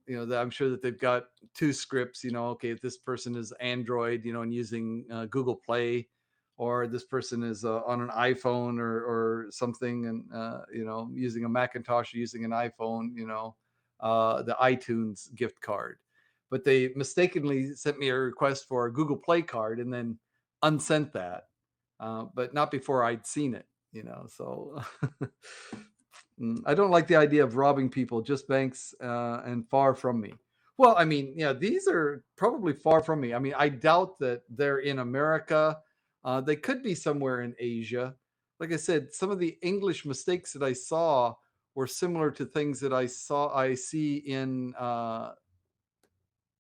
sure that they've got two scripts. Okay, if this person is Android, and using Google Play, or this person is on an iPhone, or something, and using a Macintosh, or using an iPhone, the iTunes gift card. But they mistakenly sent me a request for a Google Play card, and then unsent that, but not before I'd seen it. So I don't like the idea of robbing people, just banks, and far from me. Well, I mean, yeah, these are probably far from me. I mean, I doubt that they're in America. They could be somewhere in Asia. Like I said, some of the English mistakes that I saw were similar to things that I see in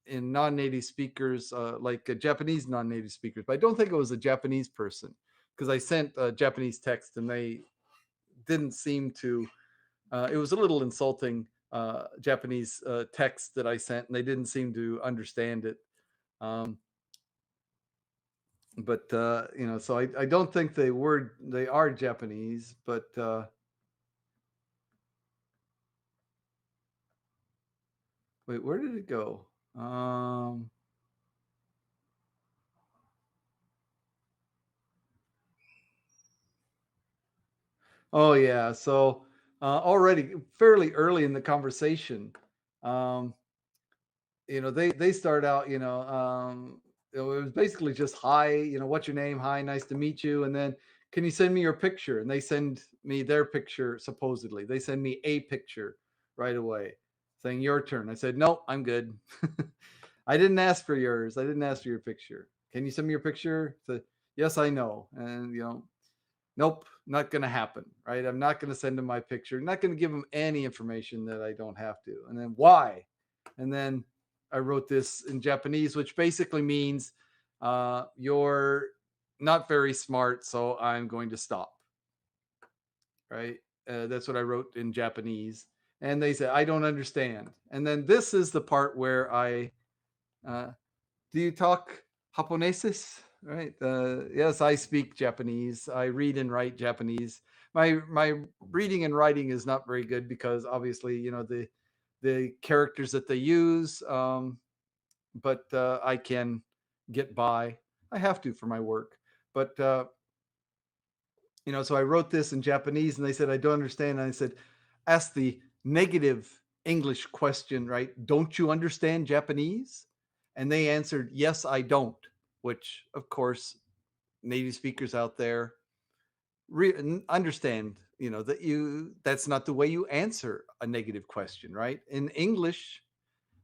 non-native speakers, like Japanese non-native speakers. But I don't think it was a Japanese person, because I sent a Japanese text and they didn't seem to. It was a little insulting Japanese text that I sent, and they didn't seem to understand it. Um, but so I don't think they are Japanese. But wait, where did it go? Oh yeah, so already fairly early in the conversation, um, they start out, it was basically just, "Hi, what's your name? Hi, nice to meet you." And then, "Can you send me your picture?" And they send me their picture. Supposedly they send me a picture right away, saying, "Your turn." I said, "No, I'm good." I didn't ask for yours. I didn't ask for your picture. "Can you send me your picture?" So, "Yes, I know." And nope, not going to happen, right? I'm not going to send them my picture. I'm not going to give them any information that I don't have to. And then, "Why?" And then I wrote this in Japanese, which basically means, "You're not very smart, so I'm going to stop." Right? That's what I wrote in Japanese. And they said, "I don't understand." And then this is the part where uh, do you talk Japoneses? Right. Yes, I speak Japanese. I read and write Japanese. My reading and writing is not very good, because obviously, the characters that they use. But I can get by. I have to for my work. But so I wrote this in Japanese, and they said, "I don't understand." And I said, "Ask the negative English question, right? Don't you understand Japanese?" And they answered, "Yes, I don't," which, of course, native speakers out there understand that's not the way you answer a negative question, right? In English,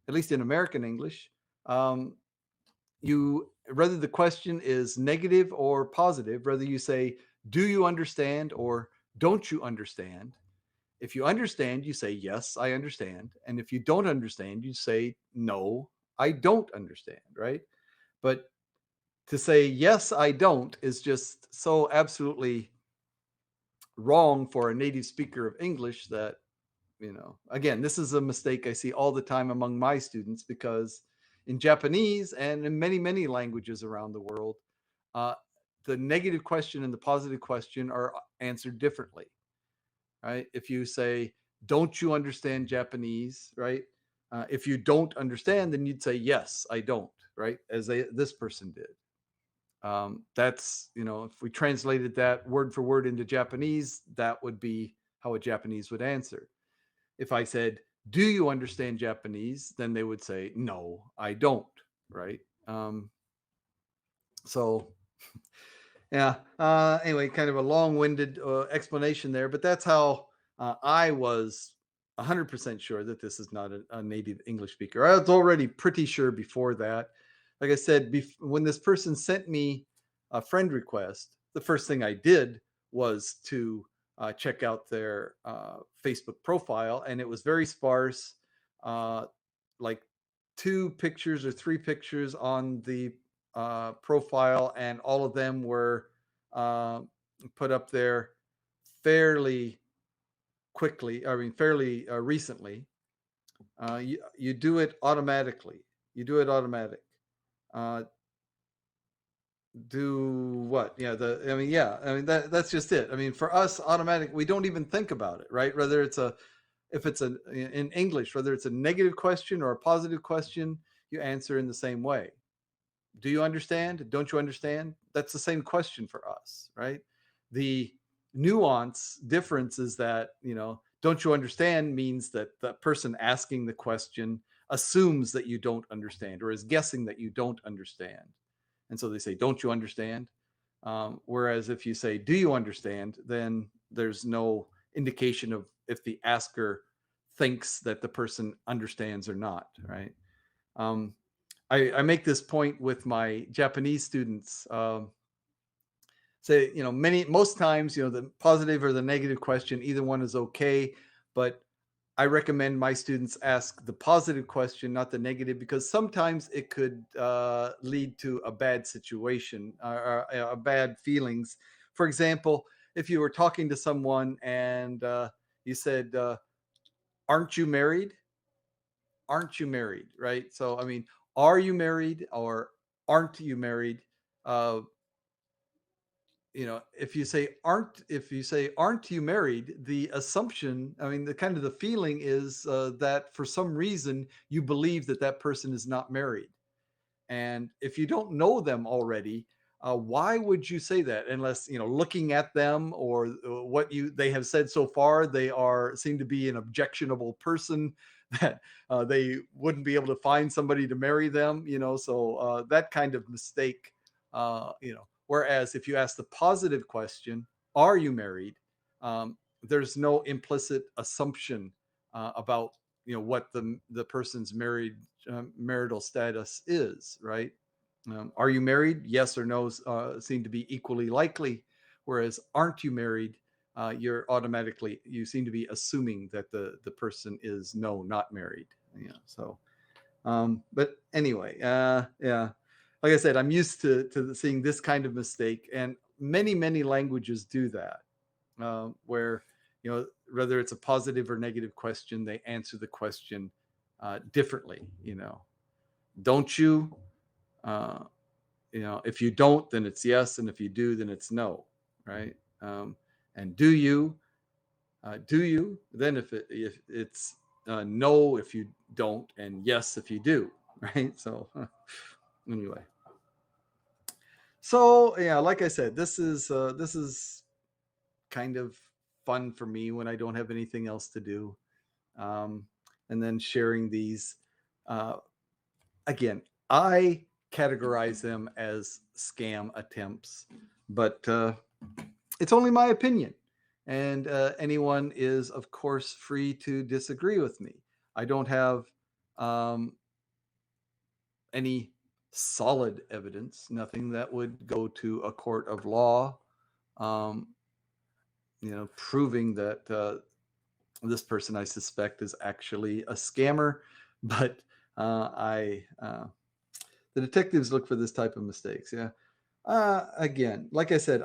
at least in American English, um, you whether the question is negative or positive, whether you say, do you understand, or don't you understand? If you understand, you say, yes, I understand. And if you don't understand, you say, no, I don't understand, right? But to say, yes, I don't is just so absolutely wrong for a native speaker of English that, again, this is a mistake I see all the time among my students, because in Japanese and in many, many languages around the world, uh, the negative question and the positive question are answered differently, right? If you say, don't you understand Japanese, right? If you don't understand, then you'd say, yes, I don't, right? This person did. That's, if we translated that word for word into Japanese, that would be how a Japanese would answer. If I said, do you understand Japanese? Then they would say, no, I don't, right? So, yeah. Anyway, kind of a long-winded explanation there, but that's how I was 100% sure that this is not a native English speaker. I was already pretty sure before that. Like I said, when this person sent me a friend request, the first thing I did was to check out their Facebook profile, and it was very sparse, uh, like 2 pictures or 3 pictures on the profile, and all of them were uh, put up there fairly quickly. I mean, fairly recently. You do it automatically. You do it automatic. Uh, do what? Yeah. I mean, yeah. I mean, that's just it. I mean, for us, automatic. We don't even think about it, right? Whether it's if it's in English, whether it's a negative question or a positive question, you answer in the same way. Do you understand? Don't you understand? That's the same question for us, right? The nuance difference is that, don't you understand means that the person asking the question assumes that you don't understand, or is guessing that you don't understand. And so they say, don't you understand? Whereas if you say, do you understand? Then there's no indication of if the asker thinks that the person understands or not, right? Um, I make this point with my Japanese students. Say, most times, the positive or the negative question, either one is okay. But I recommend my students ask the positive question, not the negative, because sometimes it could lead to a bad situation, or bad feelings. For example, if you were talking to someone and you said, aren't you married? Aren't you married? Right. So, I mean, are you married or aren't you married? Uh, if you say aren't you married, the assumption, I mean, the kind of the feeling is that for some reason you believe that that person is not married. And if you don't know them already, why would you say that? Unless, looking at them, or what they have said so far, they seem to be an objectionable person that they wouldn't be able to find somebody to marry them. So that kind of mistake. Whereas if you ask the positive question, "Are you married?" There's no implicit assumption about what the person's marital status is, right? Are you married? Yes or no seem to be equally likely. Whereas aren't you married? You seem to be assuming that the person is no, not married. Yeah. So, but anyway, yeah. Like I said, I'm used to seeing this kind of mistake, and many many languages do that, where whether it's a positive or negative question, they answer the question differently. Don't you? Uh, if you don't, then it's yes, and if you do, then it's no, right? And do you? Do you? Then if it's no if you don't, and yes if you do, right? So anyway, so yeah, like I said, this is kind of fun for me when I don't have anything else to do, um, and then sharing these. Uh, Again, I categorize them as scam attempts, but it's only my opinion. And anyone is, of course, free to disagree with me. I don't have um, any solid evidence, nothing that would go to a court of law, um, proving that this person I suspect is actually a scammer. But I the detectives look for this type of mistakes. Yeah. Again, like I said,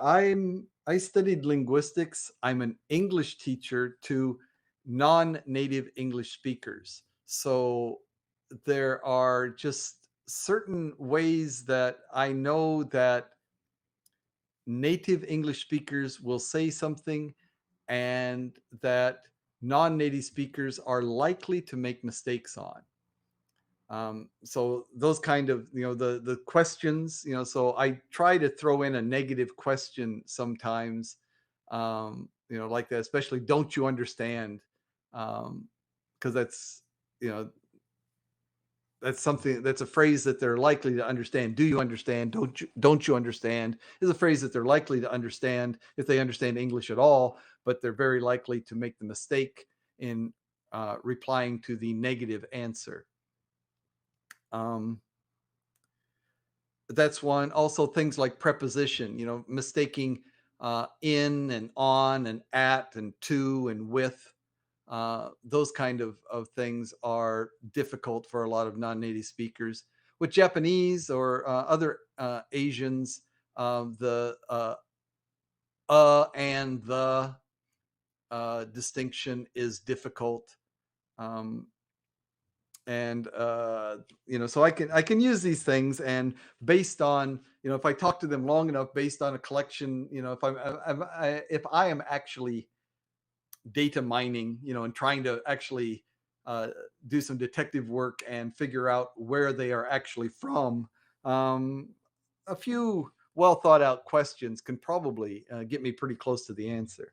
I studied linguistics. I'm an English teacher to non-native English speakers. So there are just certain ways that I know that native English speakers will say something and that non-native speakers are likely to make mistakes on. So those kind of, the questions, so I try to throw in a negative question sometimes, like that, especially don't you understand? Because you know, that's something, that's a phrase that they're likely to understand. Do you understand? Don't you understand? Is a phrase that they're likely to understand if they understand English at all, but they're very likely to make the mistake in replying to the negative answer. Um, that's one. Also, things like preposition, mistaking in and on and at and to and with. Those kind of things are difficult for a lot of non-native speakers. With Japanese or other Asians, the and the distinction is difficult. Um, and so I can use these things, and based on, if I talk to them long enough, based on a collection, if I am actually data mining, and trying to actually uh, do some detective work and figure out where they are actually from, um, a few well thought out questions can probably get me pretty close to the answer.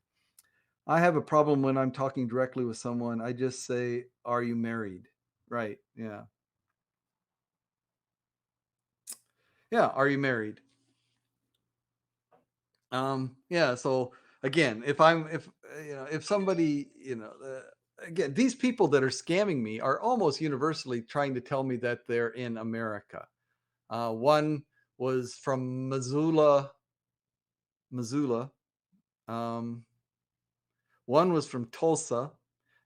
I have a problem when I'm talking directly with someone. I just say, "Are you married?" Right? Yeah. Yeah. Are you married? Yeah. So again, if somebody, again, these people that are scamming me are almost universally trying to tell me that they're in America. One was from Missoula. Um, One was from Tulsa,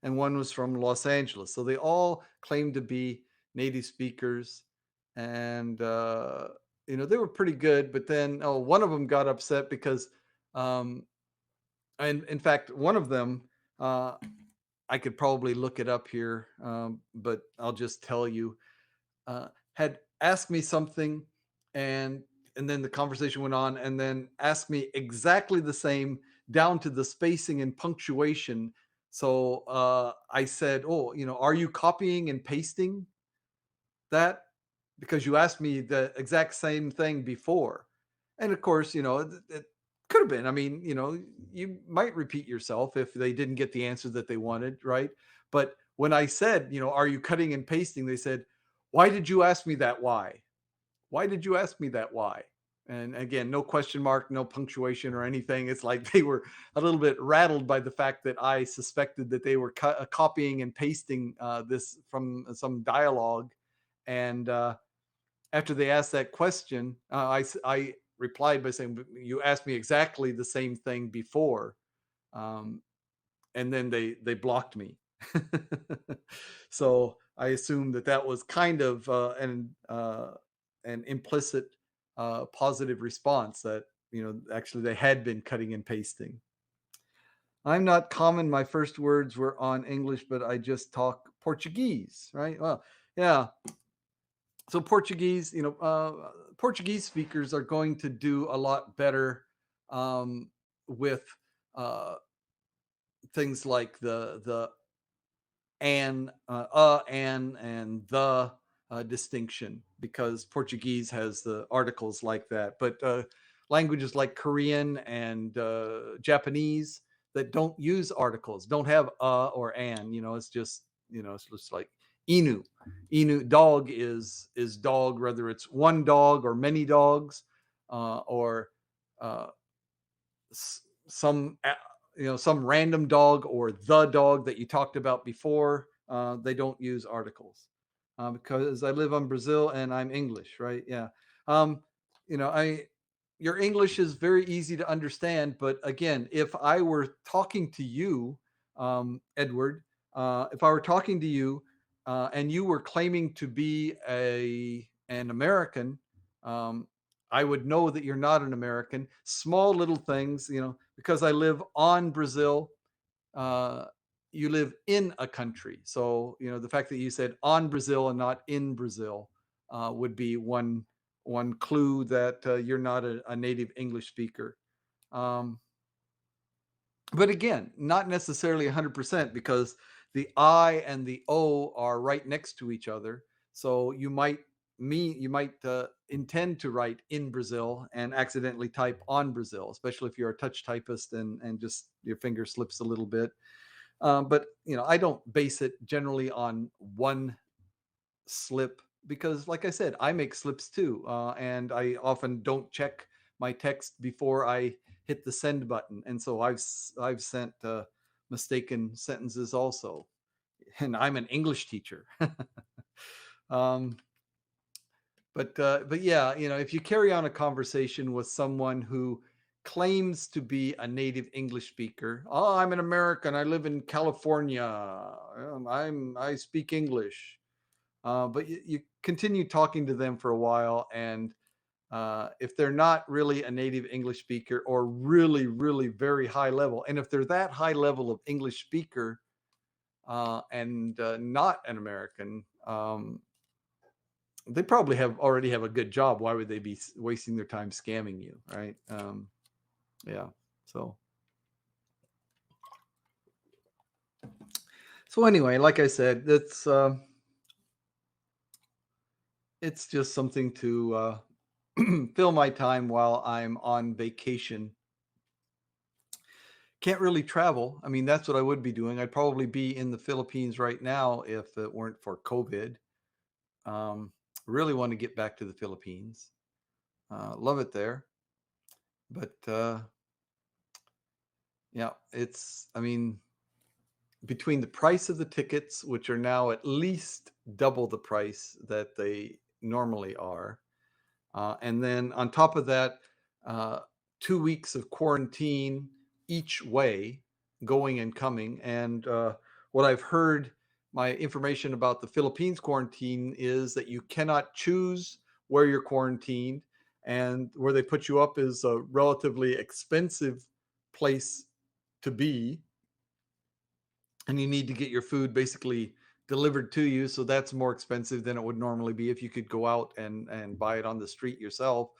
and one was from Los Angeles. So they all claimed to be native speakers, and they were pretty good. But then, one of them got upset because, um, and in fact, one of them, uh, I could probably look it up here, but I'll just tell you, had asked me something, and then the conversation went on, and then asked me exactly the same, down to the spacing and punctuation. So I said, "Oh, are you copying and pasting that? Because you asked me the exact same thing before." And of course, it could have been. I mean, you might repeat yourself if they didn't get the answer that they wanted, right? But when I said, "Are you cutting and pasting?" They said, "Why did you ask me that? Why? Why did you ask me that? Why?" And again, no question mark, no punctuation or anything. It's like they were a little bit rattled by the fact that I suspected that they were copying and pasting this from some dialogue. And after they asked that question, I replied by saying, "You asked me exactly the same thing before," um, and then they blocked me. So I assumed that that was kind of an implicit positive response, that actually they had been cutting and pasting. I'm not common. My first words were on English, but I just talk Portuguese, right? Well, yeah. So Portuguese, Portuguese speakers are going to do a lot better with uh, things like the and the distinction, because Portuguese has the articles like that. But languages like Korean and Japanese that don't use articles, don't have or an. It's just like inu. Inu, dog is dog, whether it's one dog or many dogs, or uh, some some random dog or the dog that you talked about before, they don't use articles, because I live in Brazil and I'm English, right? Yeah. Um, I your English is very easy to understand, but again, if I were talking to you, Edward, if I were talking to you, and you were claiming to be a an American, um, I would know that you're not an American. Small little things, because I live on Brazil. Uh, you live in a country, so the fact that you said on Brazil and not in Brazil would be one clue that you're not a native English speaker. Um, but again, not necessarily 100% because the I and the O are right next to each other. So you might intend to write in Brazil and accidentally type on Brazil, especially if you're a touch typist and just your finger slips a little bit. But I don't base it generally on one slip because, like I said, I make slips too, and I often don't check my text before I hit the send button, and so I've sent mistaken sentences also, and I'm an English teacher. um, but yeah, if you carry on a conversation with someone who claims to be a native English speaker, oh, I'm an American, I live in California, I speak English, but you continue talking to them for a while, and if they're not really a native English speaker or really, really very high level, and if they're that high level of English speaker and not an American, they probably already have a good job. Why would they be wasting their time scamming you, right? Yeah. So anyway, like I said, it's just something to fill my time while I'm on vacation. Can't really travel. I mean, that's what I would be doing. I'd probably be in the Philippines right now if it weren't for COVID. Um, really want to get back to the Philippines. Love it there, but yeah, I mean, between the price of the tickets, which are now at least double the price that they normally are, and then on top of that, uh, 2 weeks of quarantine each way, going and coming. And what I've heard, my information about the Philippines quarantine is that you cannot choose where you're quarantined, and where they put you up is a relatively expensive place to be, and you need to get your food basically delivered to you, so that's more expensive than it would normally be if you could go out and buy it on the street yourself.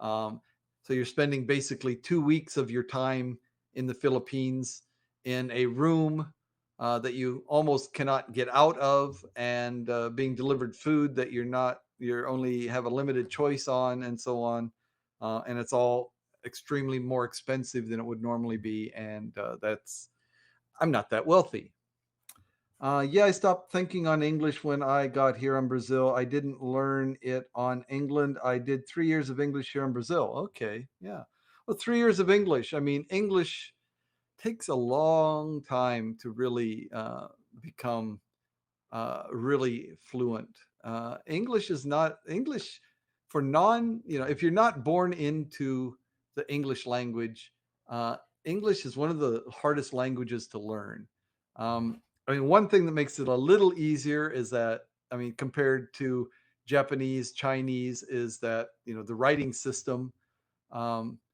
um, so you're spending basically 2 weeks of your time in the Philippines in a room that you almost cannot get out of, and being delivered food that you're only have a limited choice on, and so on. And it's all extremely more expensive than it would normally be, and I'm not that wealthy. Yeah, I stopped thinking on English when I got here in Brazil. I didn't learn it on England. I did 3 years of English here in Brazil. Okay, yeah. Well, 3 years of English. I mean, English takes a long time to really become really fluent. English is not English for if you're not born into the English language, uh, English is one of the hardest languages to learn. I mean, one thing that makes it a little easier is that, I mean, compared to Japanese, Chinese, is that, the writing system,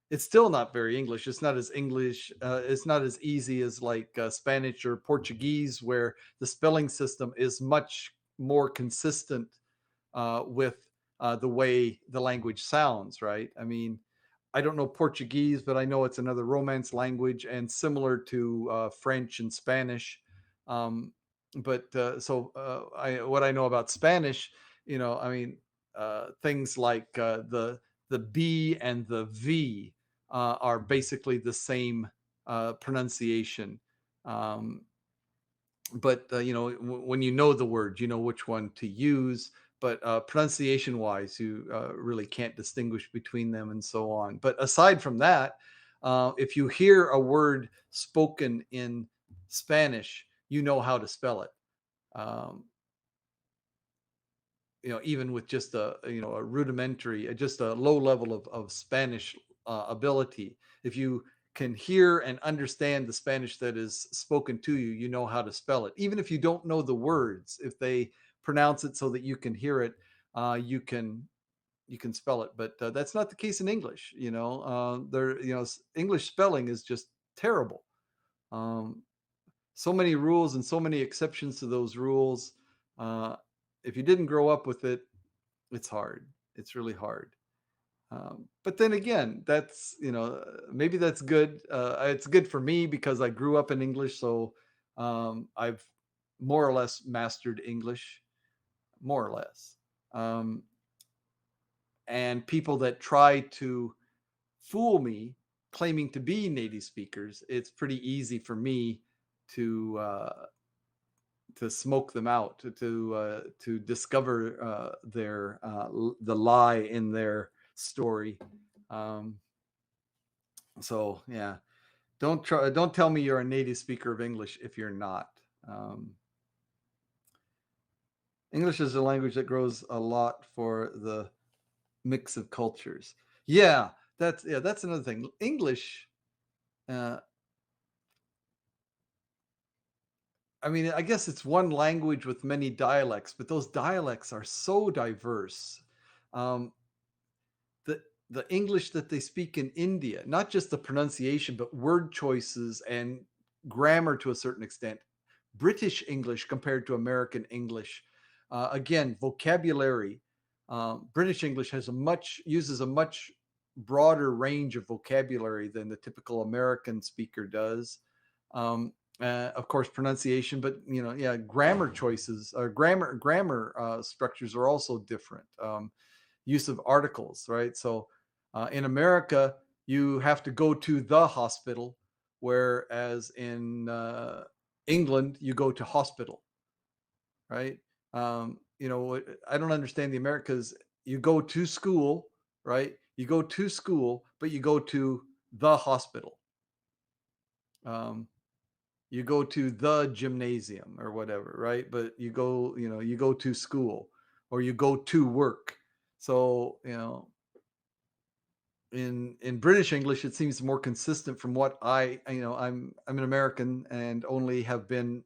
it's still not very English. It's not as English. It's not as easy as like Spanish or Portuguese, where the spelling system is much more consistent with the way the language sounds. Right? I mean, I don't know Portuguese, but I know it's another Romance language and similar to French and Spanish. Um, but what I know about Spanish, I mean, things like the B and the V are basically the same pronunciation. Um, but when you know the word, you know which one to use. But pronunciation wise, you really can't distinguish between them, and so on. But aside from that, If you hear a word spoken in Spanish, you know how to spell it. Um, even with just a rudimentary, just a low level of Spanish ability. If you can hear and understand the Spanish that is spoken to you, you know how to spell it. Even if you don't know the words, if they pronounce it so that you can hear it, you can spell it. But that's not the case in English. English spelling is just terrible. Um, so many rules and so many exceptions to those rules. Uh, if you didn't grow up with it, it's hard. It's really hard. But then again, that's maybe that's good. It's good for me because I grew up in English, so I've more or less mastered English, more or less. Um, and people that try to fool me, claiming to be native speakers, it's pretty easy for me to smoke them out, to discover the lie in their story. Um, so yeah, don't tell me you're a native speaker of English if you're not. Um, English is a language that grows a lot for the mix of cultures. Yeah, that's another thing. English. Uh, I mean, I guess it's one language with many dialects, but those dialects are so diverse. Um, the the English that they speak in India, not just the pronunciation, but word choices and grammar to a certain extent. British English compared to American English. Again, vocabulary. British English uses a much broader range of vocabulary than the typical American speaker does. Um, of course, pronunciation, but yeah, grammar choices or grammar structures are also different. Use of articles, right? So in America, you have to go to the hospital, whereas in England, you go to hospital, right? I don't understand the Americas. You go to school, right? You go to school, but you go to the hospital. Um, you go to the gymnasium or whatever, right? But you go to school or you go to work. So, in British English, it seems more consistent from what I'm an American and only have been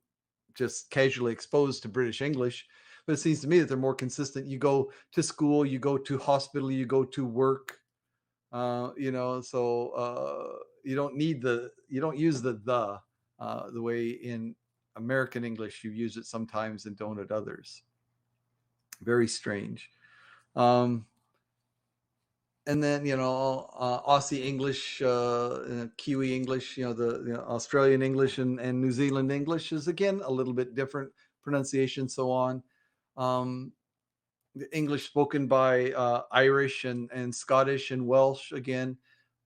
just casually exposed to British English, but it seems to me that they're more consistent. You go to school, you go to hospital, you go to work. So you don't use the way in American English you use it sometimes and don't at others. Very strange. Um, and then Aussie English, Kiwi English, the Australian English and New Zealand English is again a little bit different pronunciation, so on. Um, the English spoken by Irish and Scottish and Welsh again,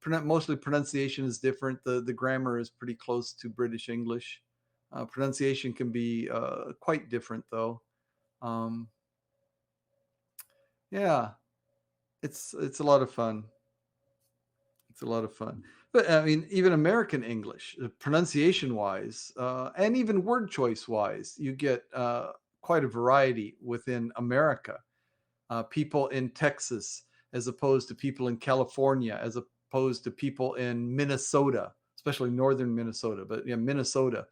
mostly pronunciation is different. The grammar is pretty close to British English. Pronunciation can be quite different though. Um, yeah, it's a lot of fun. It's a lot of fun. But I mean, even American English, pronunciation wise, and even word choice wise, you get quite a variety within America. People in Texas, as opposed to people in California, as opposed to people in Minnesota, especially northern Minnesota, but yeah, Minnesota,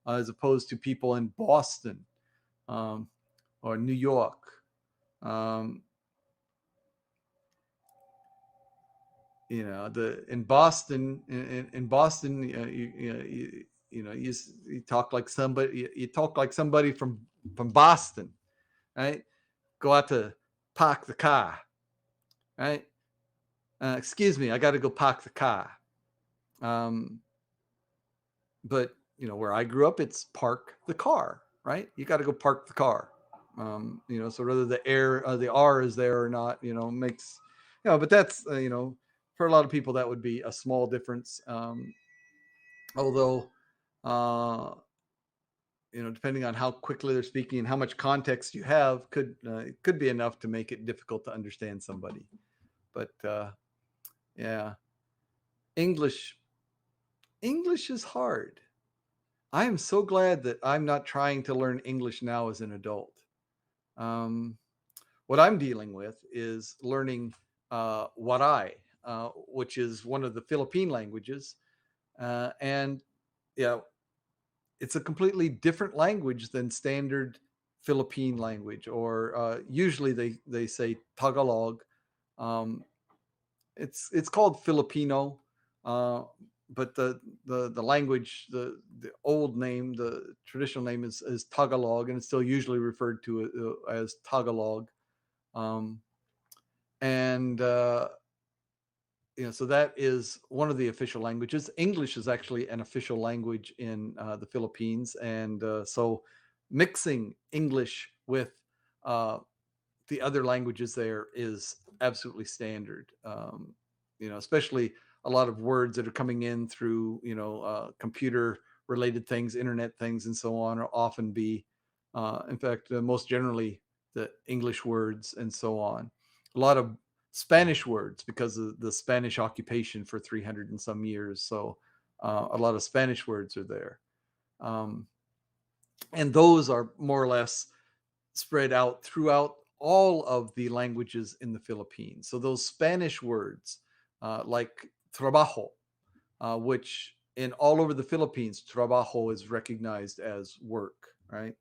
as opposed to people in Boston um, or New York. Um, the in Boston, in Boston, you talk like somebody. You talk like somebody from Boston, right? Go out to park the car, right? Excuse me, I got to go park the car. Um, but where I grew up, it's park the car, right? You got to go park the car. So whether the R is there or not, makes, but that's, for a lot of people, that would be a small difference. Although, uh, depending on how quickly they're speaking and how much context you have, it could be enough to make it difficult to understand somebody. But yeah, English English is hard. I am so glad that I'm not trying to learn English now as an adult. Um, what I'm dealing with is learning Waray, which is one of the Philippine languages, and yeah, it's a completely different language than standard Philippine language, or usually they say Tagalog. Um, it's called Filipino, uh, but the language, the old name, the traditional name is Tagalog, and it's still usually referred to as Tagalog. Um, and so that is one of the official languages. English is actually an official language in the Philippines, and so mixing English with uh, the other languages there is absolutely standard. Especially a lot of words that are coming in through computer related things, internet things, and so on, are often be, in fact, most generally the English words and so on. A lot of Spanish words because of the Spanish occupation for 300 and some years. So a lot of Spanish words are there. Um, and those are more or less spread out throughout all of the languages in the Philippines. So those Spanish words, like trabajo, which in all over the Philippines, trabajo is recognized as work, right?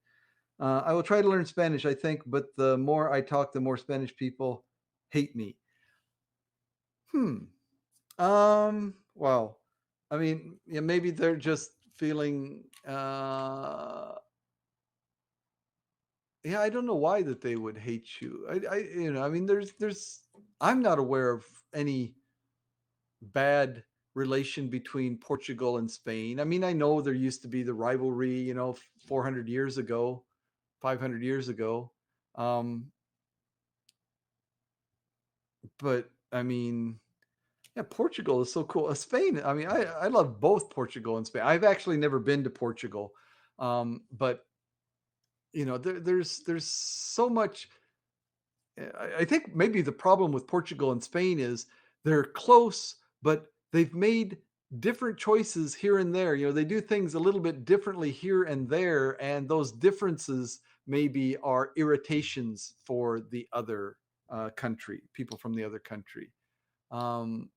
I will try to learn Spanish, I think, but the more I talk, the more Spanish people hate me. Hmm. Well, I mean, yeah, maybe they're just feeling yeah, I don't know why that they would hate you. I mean, I'm not aware of any bad relation between Portugal and Spain. I mean, I know there used to be the rivalry, 400 years ago, 500 years ago. Um, but I mean, yeah, Portugal is so cool. Spain, I mean, I love both Portugal and Spain. I've actually never been to Portugal. But there's so much. I think maybe the problem with Portugal and Spain is they're close, but they've made different choices here and there. They do things a little bit differently here and there, and those differences maybe are irritations for the other country, people from the other country. Um,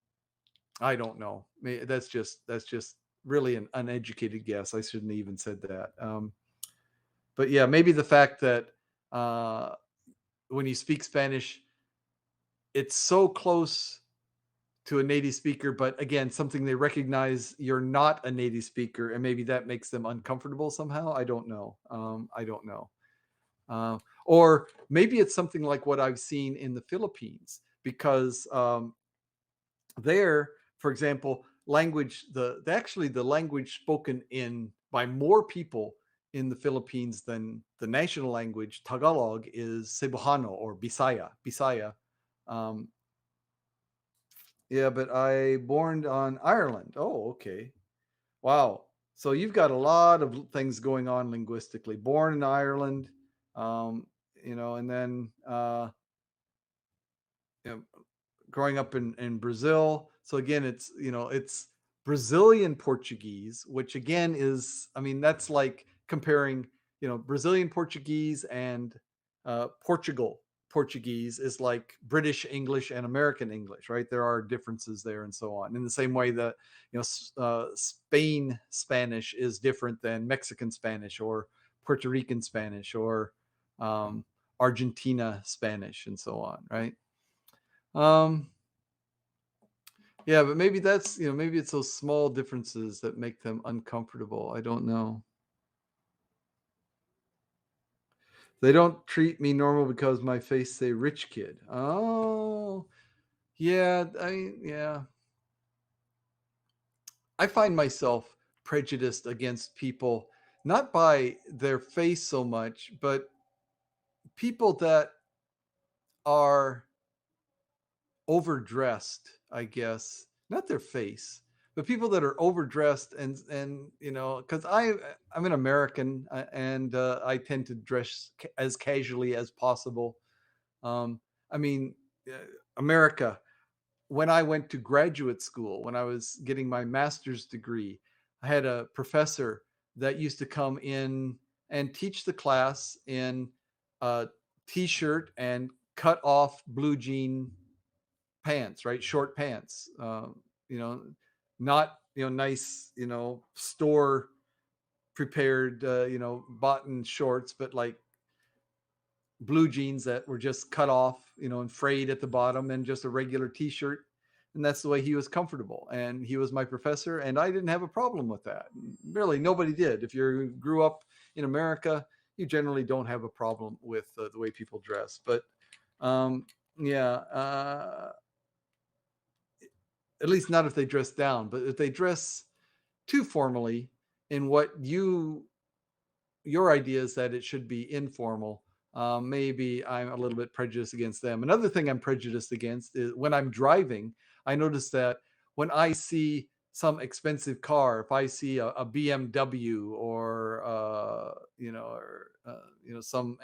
I don't know. That's just really an uneducated guess. I shouldn't have even said that. But yeah, maybe the fact that uh, when you speak Spanish, it's so close to a native speaker, but again, something they recognize you're not a native speaker, and maybe that makes them uncomfortable somehow. I don't know. I don't know. Or maybe it's something like what I've seen in the Philippines, because there, for example, actually the language spoken in by more people in the Philippines than the national language, Tagalog, is Cebuano or Bisaya. Bisaya. Um, Yeah, but I born on Ireland. Oh, okay. Wow. So you've got a lot of things going on linguistically. Born in Ireland, um, and then you know, growing up in Brazil. So again, it's Brazilian Portuguese, which again is, I mean, that's like comparing, Brazilian Portuguese and Portugal Portuguese is like British English and American English, right? There are differences there and so on. In the same way that, Spain Spanish is different than Mexican Spanish or Puerto Rican Spanish or um, Argentina Spanish and so on, right? Um, yeah, but maybe maybe it's those small differences that make them uncomfortable. I don't know. They don't treat me normal because my face say rich kid. Oh, yeah. Yeah. I find myself prejudiced against people not by their face so much, but people that are overdressed, I guess. Not their face, but people that are overdressed and because I'm an American, and I tend to dress as casually as possible. Um, I mean, uh, America. When I went to graduate school, when I was getting my master's degree, I had a professor that used to come in and teach the class in a t-shirt and cut off blue jean pants, right? Short pants, you know, not, nice, store prepared, bought shorts, but like blue jeans that were just cut off, and frayed at the bottom, and just a regular t-shirt. And that's the way he was comfortable. And he was my professor, and I didn't have a problem with that. Really, nobody did. If you grew up in America, you generally don't have a problem with the way people dress. But um, yeah, at least not if they dress down. But if they dress too formally in what your idea is that it should be informal, maybe I'm a little bit prejudiced against them. Another thing I'm prejudiced against is when I'm driving, I notice that when I see some expensive car, if I see a BMW or, some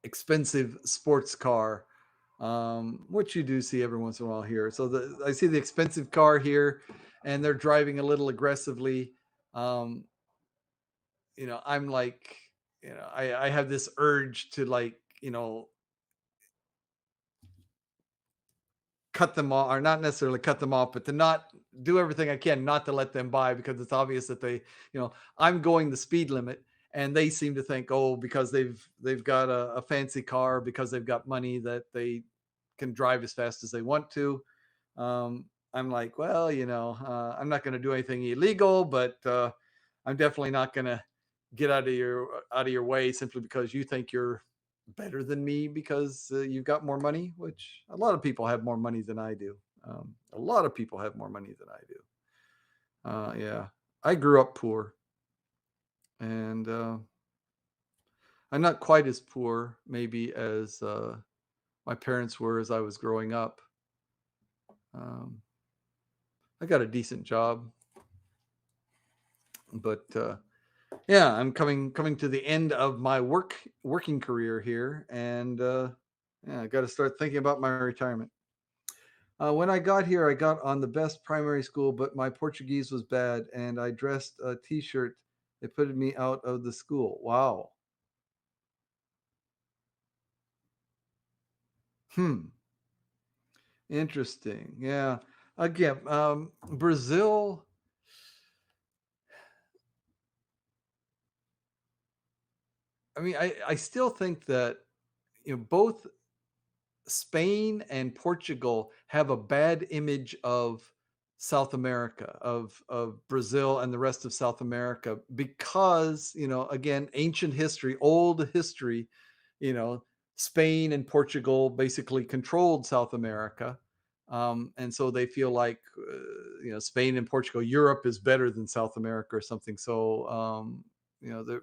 expensive sports car, which you do see every once in a while here. So I see the expensive car here, and they're driving a little aggressively. Um, I'm like, I have this urge to, like, cut them off, or not necessarily cut them off, but to not do everything I can not to let them by, because it's obvious that I'm going the speed limit, and they seem to think, oh, because they've got a fancy car, because they've got money, that they can drive as fast as they want to. I'm like, well, I'm not going to do anything illegal, but I'm definitely not going to get out of your way simply because you think you're better than me because you've got more money, which a lot of people have more money than I do. A lot of people have more money than I do. Yeah, I grew up poor, and I'm not quite as poor, maybe, as my parents were as I was growing up. Um, I got a decent job, but yeah, I'm coming to the end of my working career here, and yeah, I got to start thinking about my retirement. When I got here, I got on the best primary school, but my Portuguese was bad, and I dressed a T-shirt. They put me out of the school. Wow. Hmm. Interesting. Yeah. Again, Brazil. I mean, I still think that both Spain and Portugal have a bad image of South America, of Brazil and the rest of South America, because, again, ancient history, old history, you know, Spain and Portugal basically controlled South America. And so they feel like, Spain and Portugal, Europe is better than South America or something. So,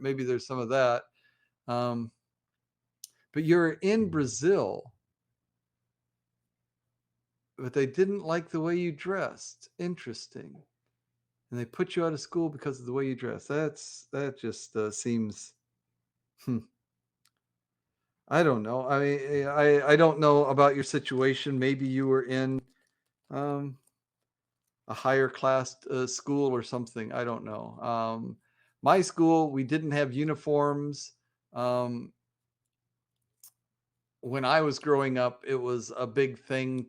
maybe there's some of that. Um, but you're in Brazil, but they didn't like the way you dressed. Interesting. And they put you out of school because of the way you dress. That just seems. Hmm, I don't know. I mean, I don't know about your situation. Maybe you were in um, a higher class school or something. I don't know. My school, we didn't have uniforms. Um, when I was growing up, it was a big thing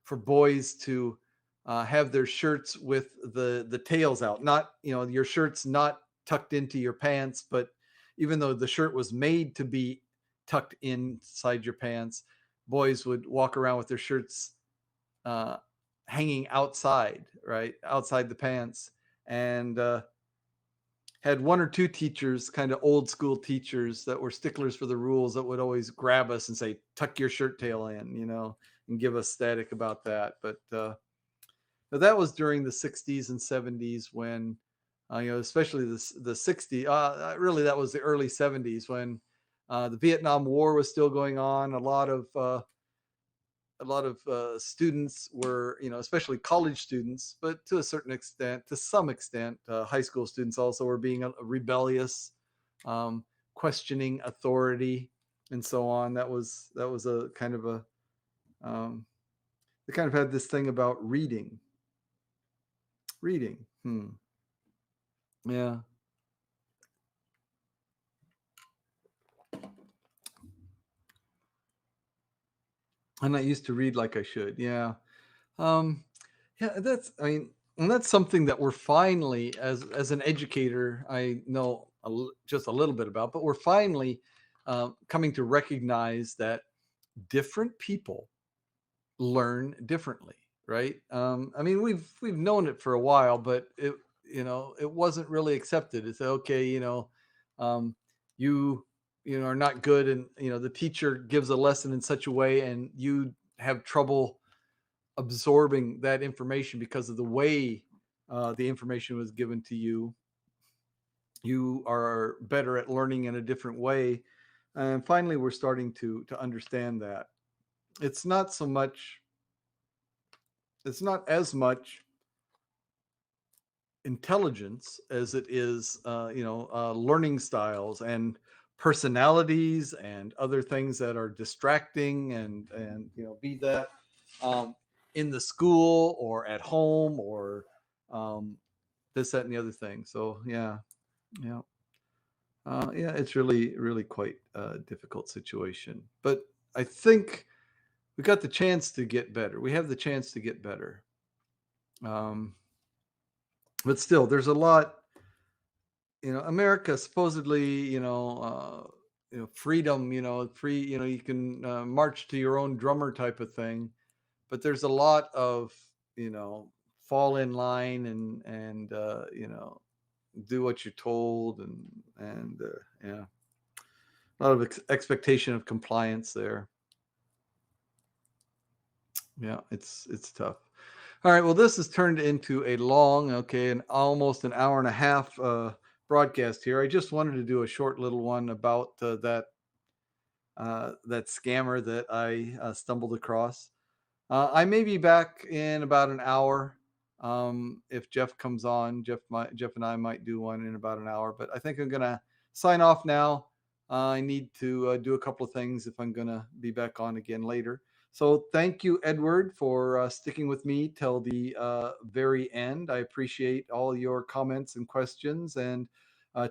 for boys to have their shirts with the tails out. Not, your shirt's not tucked into your pants, but even though the shirt was made to be tucked inside your pants, boys would walk around with their shirts uh, hanging outside, right outside the pants, and had one or two teachers, kind of old school teachers that were sticklers for the rules, that would always grab us and say, "Tuck your shirt tail in," and give us static about that. But that was during the '60s and '70s when, especially the '60s. Really, that was the early '70s when the Vietnam War was still going on. A lot of students were, especially college students, but to some extent, high school students also were being rebellious, um, questioning authority, and so on. That was a kind of a, they kind of had this thing about reading. Reading. Yeah. I'm not used to read like I should. Yeah. Um, yeah, I mean, and that's something that we're finally, as an educator, I know just a little bit about, but we're finally coming to recognize that different people learn differently, right? I mean, we've known it for a while, but it wasn't really accepted. It's okay, um, you are not good, and the teacher gives a lesson in such a way, and you have trouble absorbing that information because of the way the information was given to you. You are better at learning in a different way, and finally, we're starting to understand that it's not so much. It's not as much intelligence as it is, learning styles and personalities and other things that are distracting, and be that um, in the school or at home or um, this, that, and the other thing. So yeah, yeah, it's really, really quite a difficult situation. But I think we got the chance to get better. We have the chance to get better. Um, but still, there's a lot. America supposedly, freedom, free, you can march to your own drummer type of thing, but there's a lot of, you know, fall in line and do what you're told, and yeah, a lot of expectation of compliance there. Yeah, it's tough. All right, well, this has turned into a long, okay, and almost an hour and a half broadcast here. I just wanted to do a short little one about that scammer that I stumbled across. I may be back in about an hour. If Jeff comes on, Jeff and I might do one in about an hour. But I think I'm gonna sign off now. I need to do a couple of things if I'm gonna be back on again later. So thank you, Edward, for sticking with me till the very end. I appreciate all your comments and questions. And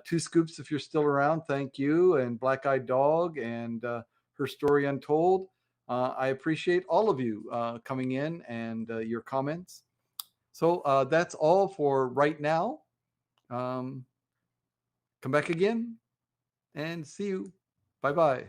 Two Scoops, if you're still around, thank you. And Black Eyed Dog and Her Story Untold. I appreciate all of you coming in and your comments. So that's all for right now. Um, Come back again and see you. Bye bye.